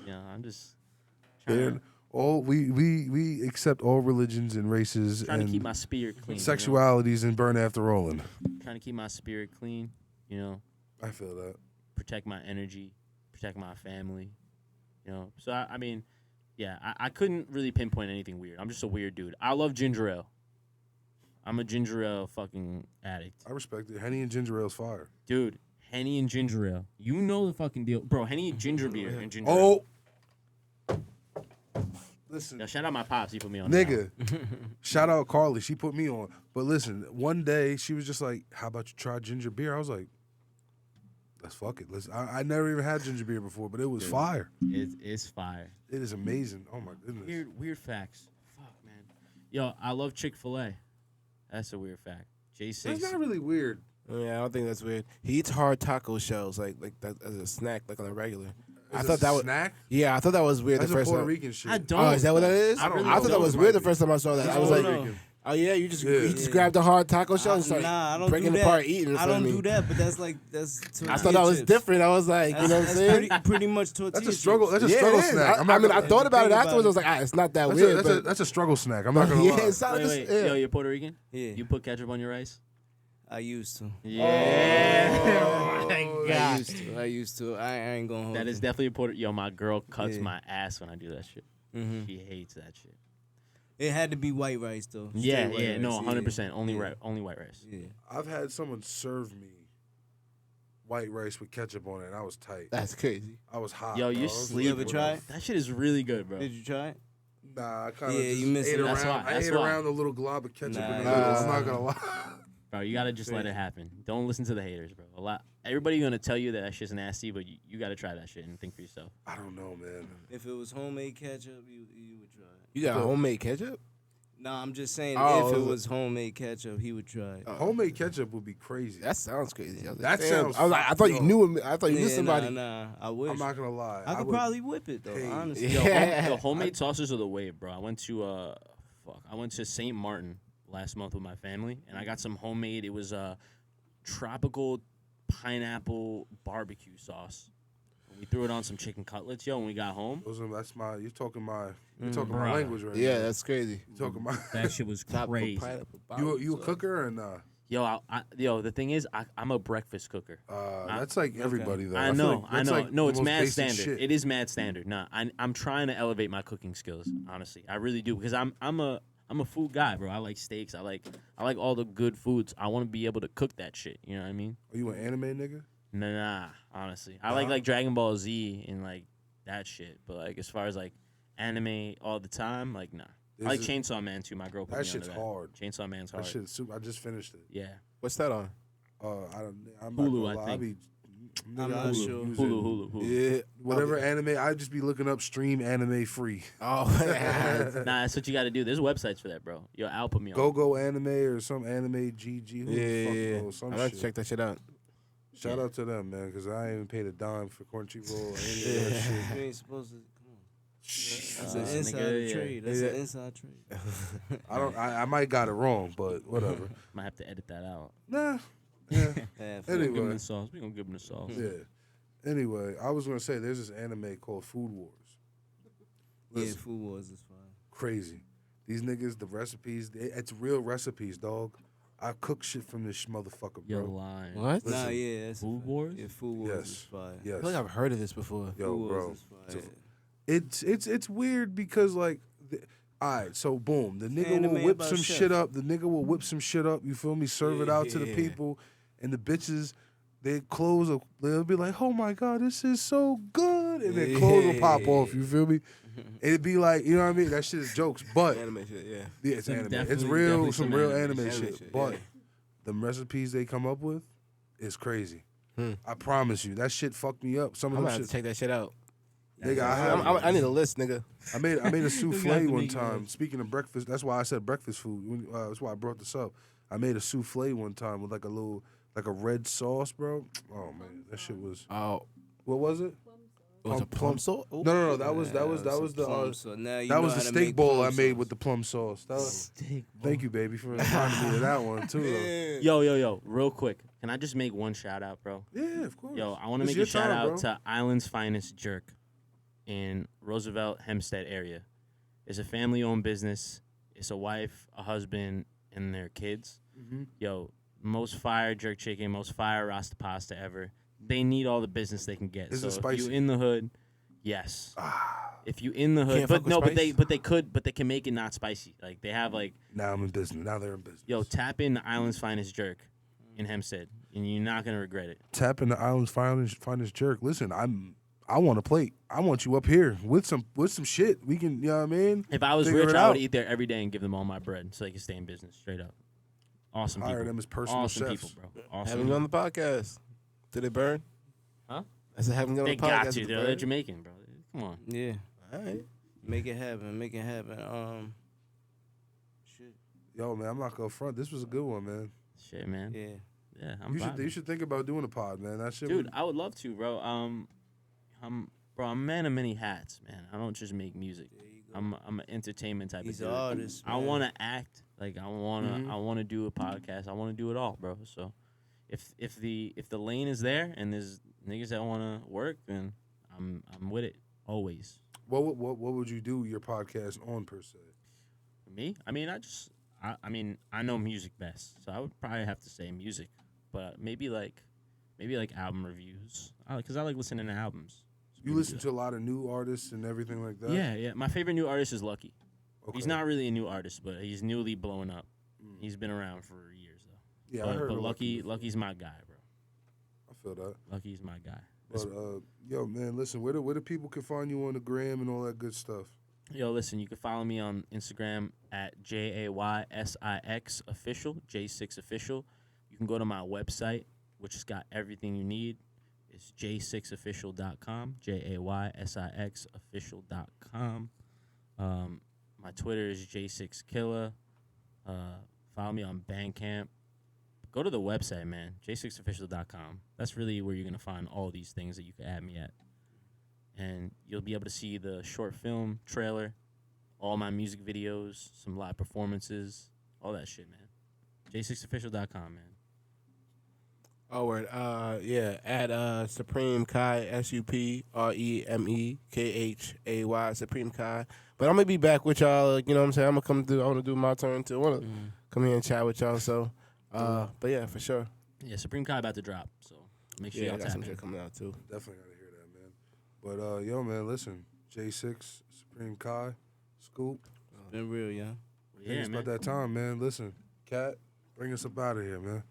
trying, And all we accept all religions and races trying and to keep my spirit clean. sexualities and burn after rolling. Trying to keep my spirit clean. You know. I feel that. Protect my energy, protect my family, you know. So I mean, yeah, I couldn't really pinpoint anything weird. I'm just a weird dude. I love ginger ale. I'm a ginger ale fucking addict, I respect it. Henny and ginger ale's fire. dude. Henny and ginger ale, you know the fucking deal, bro. Henny and ginger beer and ginger ale. Oh, listen, Yo, shout out my pops. He put me on. that nigga. Shout out Carly. She put me on. But listen, one day she was just like, "How about you try ginger beer?" I was like, "Let's fuck it." Listen, I never even had ginger beer before, but it was fire. It's fire. It is amazing. Oh my goodness. Weird facts. Fuck man. Yo, I love Chick-fil-A. That's a weird fact. J6. That's not really weird. Yeah, I don't think that's weird. He eats hard taco shells like that as a snack, like on a regular. I Is thought it that a was snack. Yeah, I thought that was weird That's the a first Puerto time. Rican shit. I don't. Oh, is that what that is? I don't I know. thought that was It weird might the be. first time I saw that. I was Puerto like, Rican. oh yeah, you just Yeah. grabbed a hard taco shell and started Nah, I don't breaking do it that. apart, eating. I don't do that, but that's I thought that was chips. different. I was like, you know what I'm saying? Pretty much tortilla. That's a struggle. chips. That's a Yeah, struggle it is. snack. I mean, I gonna- thought about it think about afterwards. I was it. like, it's not that That's weird. a, that's a struggle snack. I'm not gonna yeah, lie. it's not. Wait. Yeah. Yo, you're Puerto Rican? Yeah, You put ketchup on your rice? I used to. Yeah. My God. I used to. I ain't gonna hold That is you. definitely important. Yo, my girl cuts Yeah. my ass when I do that shit. Mhm. She hates that shit. It had to be white rice though. Straight Yeah, white yeah, rice, no, 100%. Only Yeah. only white rice. Yeah. I've had someone serve me white rice with ketchup on it, and I was tight. That's crazy. I was hot. Yo, bro. you I was sleep. You ever living try with it? That shit is really good, bro. Did you try it? Nah, I kind of Yeah, you missed ate it. around. That's why, I that's ate why. around the little glob of ketchup Nah, in the middle. I'm nah. not gonna lie. Bro, you gotta just let it happen. Don't listen to the haters, bro. Everybody gonna tell you that shit's nasty, but you gotta try that shit and think for yourself. I don't know, man. If it was homemade ketchup, you would try it. You got Look. homemade ketchup? Nah, I'm just saying Oh, if it is it- was homemade ketchup, he would try it. Homemade ketchup would be crazy. That sounds crazy. I was That damn. sounds- I was like, I thought you yo. knew him. I thought you knew Yeah, somebody. Nah, I wish. I'm not gonna lie. I could would- probably whip it though. Hey. Honestly. Yo, Yeah. the homemade sauces are the wave, bro. I went to St. Martin last month with my family, and I got some homemade. It was tropical pineapple barbecue sauce. We threw it on some chicken cutlets, yo. When we got home, That's my. You're talking my Brother. language right Yeah, now. that's crazy. You're talking my. that shit was crazy. You a cooker and Yo, the thing is, I'm a breakfast cooker. that's like everybody though. I feel know, like that's I know. like No, the it's most mad basic standard. shit. It is mad standard. Nah, I'm trying to elevate my cooking skills. Honestly, I really do because I'm a food guy, bro. I like steaks. I like all the good foods. I want to be able to cook that shit. You know what I mean? Are you an anime nigga? Nah. Honestly, I like Dragon Ball Z and like that shit. But like as far as like anime all the time, like nah. I like Chainsaw Man too. My girl put That me shit's onto hard. Chainsaw Man's hard. That shit's super. I just finished it. Yeah. What's that on? I'm Hulu, not I gonna lie. think. I'm nigga, I not be sure. using Hulu. Yeah. Whatever anime, I just be looking up stream anime free. Oh, Nah, that's what you got to do. There's websites for that, bro. Yo, Al put me on. Go Anime or some anime GG. Who the fuck yeah. knows? Some I'm gonna shit. check that shit out. Shout Yeah. out to them, man, because I ain't even paid a dime for Crunchyroll or any of that shit. You ain't supposed to. Come on. That's Uh, an inside nigga, yeah. trade. That's Yeah. an inside trade. I might got it wrong, but whatever. Might have to edit that out. Nah. Yeah. Half We gonna give him Anyway. the sauce. We gonna give him the sauce. Yeah. Anyway, I was gonna say there's this anime called Food Wars. Yeah, Listen, Food Wars is fine. crazy. These niggas, the recipes, it's real recipes, dog. I cook shit from this motherfucker, You're bro. lying. What? Listen. Nah, yeah, that's a Food fact. Wars? Yeah, Food Wars Yes. is fire. Yes. I feel like I've heard of this before. Yo, Food bro. Wars is fire. It's weird because like, all right, so boom, the nigga Anime will whip about some chef. shit up. The nigga will whip some shit up. You feel me? Serve it out to the Yeah. people, and the bitches. They clothes, they'll be like, "Oh my god, this is so good," and their clothes will pop off. You feel me? It'd be like, you know what I mean? That shit is jokes, but Anime shit, yeah. yeah, it's Some anime. definitely- It's real, definitely some some real anime anime shit. shit. Shit, But yeah. the recipes they come up with is crazy. Hmm. I promise you, that shit fucked me up. Some I'm of gonna them have to shit. check that shit out. Nigga, I need a list, nigga. I made a You souffle got to one make it time. up. Speaking of breakfast, that's why I said breakfast food. That's why I brought this up. I made a souffle one time with like a red sauce, bro. Oh man, that shit was. Oh, What was it? it was a plum sauce? No. That was the plum. So now you that know was how the to steak make bowl plum I made sauce. with the plum sauce. That was, Steak. thank you, baby, for reminding me of that one too. Though. Yo, real quick. Can I just make one shout out, bro? Yeah, of course. Yo, I want to It's make your a shout time, out bro. to Island's Finest Jerk in Roosevelt Hempstead area. It's a family-owned business. It's a wife, a husband, and their kids. Mhm. Yo, most fire jerk chicken, most fire rasta pasta ever. They need all the business they can get. Is so it if spicy? you in the hood, yes. If you in the hood, Can't but fuck with no, spice? but they can make it not spicy. Like they have like, Now I'm in business. Now they're in business. yo, tap in the Island's Finest Jerk in Hempstead, and you're not gonna regret it. Tap in the island's finest jerk. Listen, I want a plate. I want you up here with some shit. We can, you know what I mean? If I was Figure rich, it I would out. eat there every day and give them all my bread so they can stay in business. Straight up, awesome Hire people. them as personal Awesome chefs. people, bro. Having you Awesome. on the podcast. Did it burn? Huh? I said having you on They the podcast. got to. did it They're burn? Jamaican, bro. Come on. Yeah, All right. make it happen. Make it happen. Shit. Yo, man, I'm not gonna front. This was a good one, man. Shit, man. Yeah. Yeah, I'm You vibing. should think about doing a pod, man. That shit. Dude, I would love to, bro. I'm a man of many hats, man. I don't just make music. There you go. I'm an entertainment type He's of an dude. artist. I man. want to act, like I want to Mhm. I want to do a podcast. I want to do it all, bro. So if the lane is there and there's niggas that want to work, then I'm with it always. what would you do your podcast on per se? Me? I mean, I mean, I know music best, so I would probably have to say music, but maybe like album reviews, because I like listening to albums. So You maybe listen that. to a lot of new artists and everything like that. Yeah. My favorite new artist is Lucky. Okay. He's not really a new artist, but he's newly blowing up. Mm. He's been around for years though. Yeah, I heard but of Lucky. before. Lucky's my guy, bro. I feel that. Lucky's my guy. But yo, man, listen, where the people can find you on the gram and all that good stuff? Yo, listen, you can follow me on Instagram at JAYSIX official, J6 official. You can go to my website, which has got everything you need. It's j6official.com, JAYSIX official.com. My Twitter is J6Killa. Follow me on Bandcamp. Go to the website, man, j6official.com. That's really where you're going to find all these things that you can add me at. And you'll be able to see the short film trailer, all my music videos, some live performances, all that shit, man. j6official.com, man. Oh, word. Yeah, at Supreme Kai, SupremeKhay, Supreme Kai. But I'm going to be back with y'all, you know what I'm saying? I'm going to come through, I want to do my turn too. I want to come here and chat with y'all, so. But yeah, for sure. Yeah, Supreme Kai about to drop, so make sure Yeah, I y'all got tap some in. shit coming out too. Definitely gotta hear that, man. But yo, man, listen, J6, Supreme Kai, Scoop. Been real, yeah. Yeah, Yeah, it's man. about that time, man. Listen, Cat, bring us up out of here, man.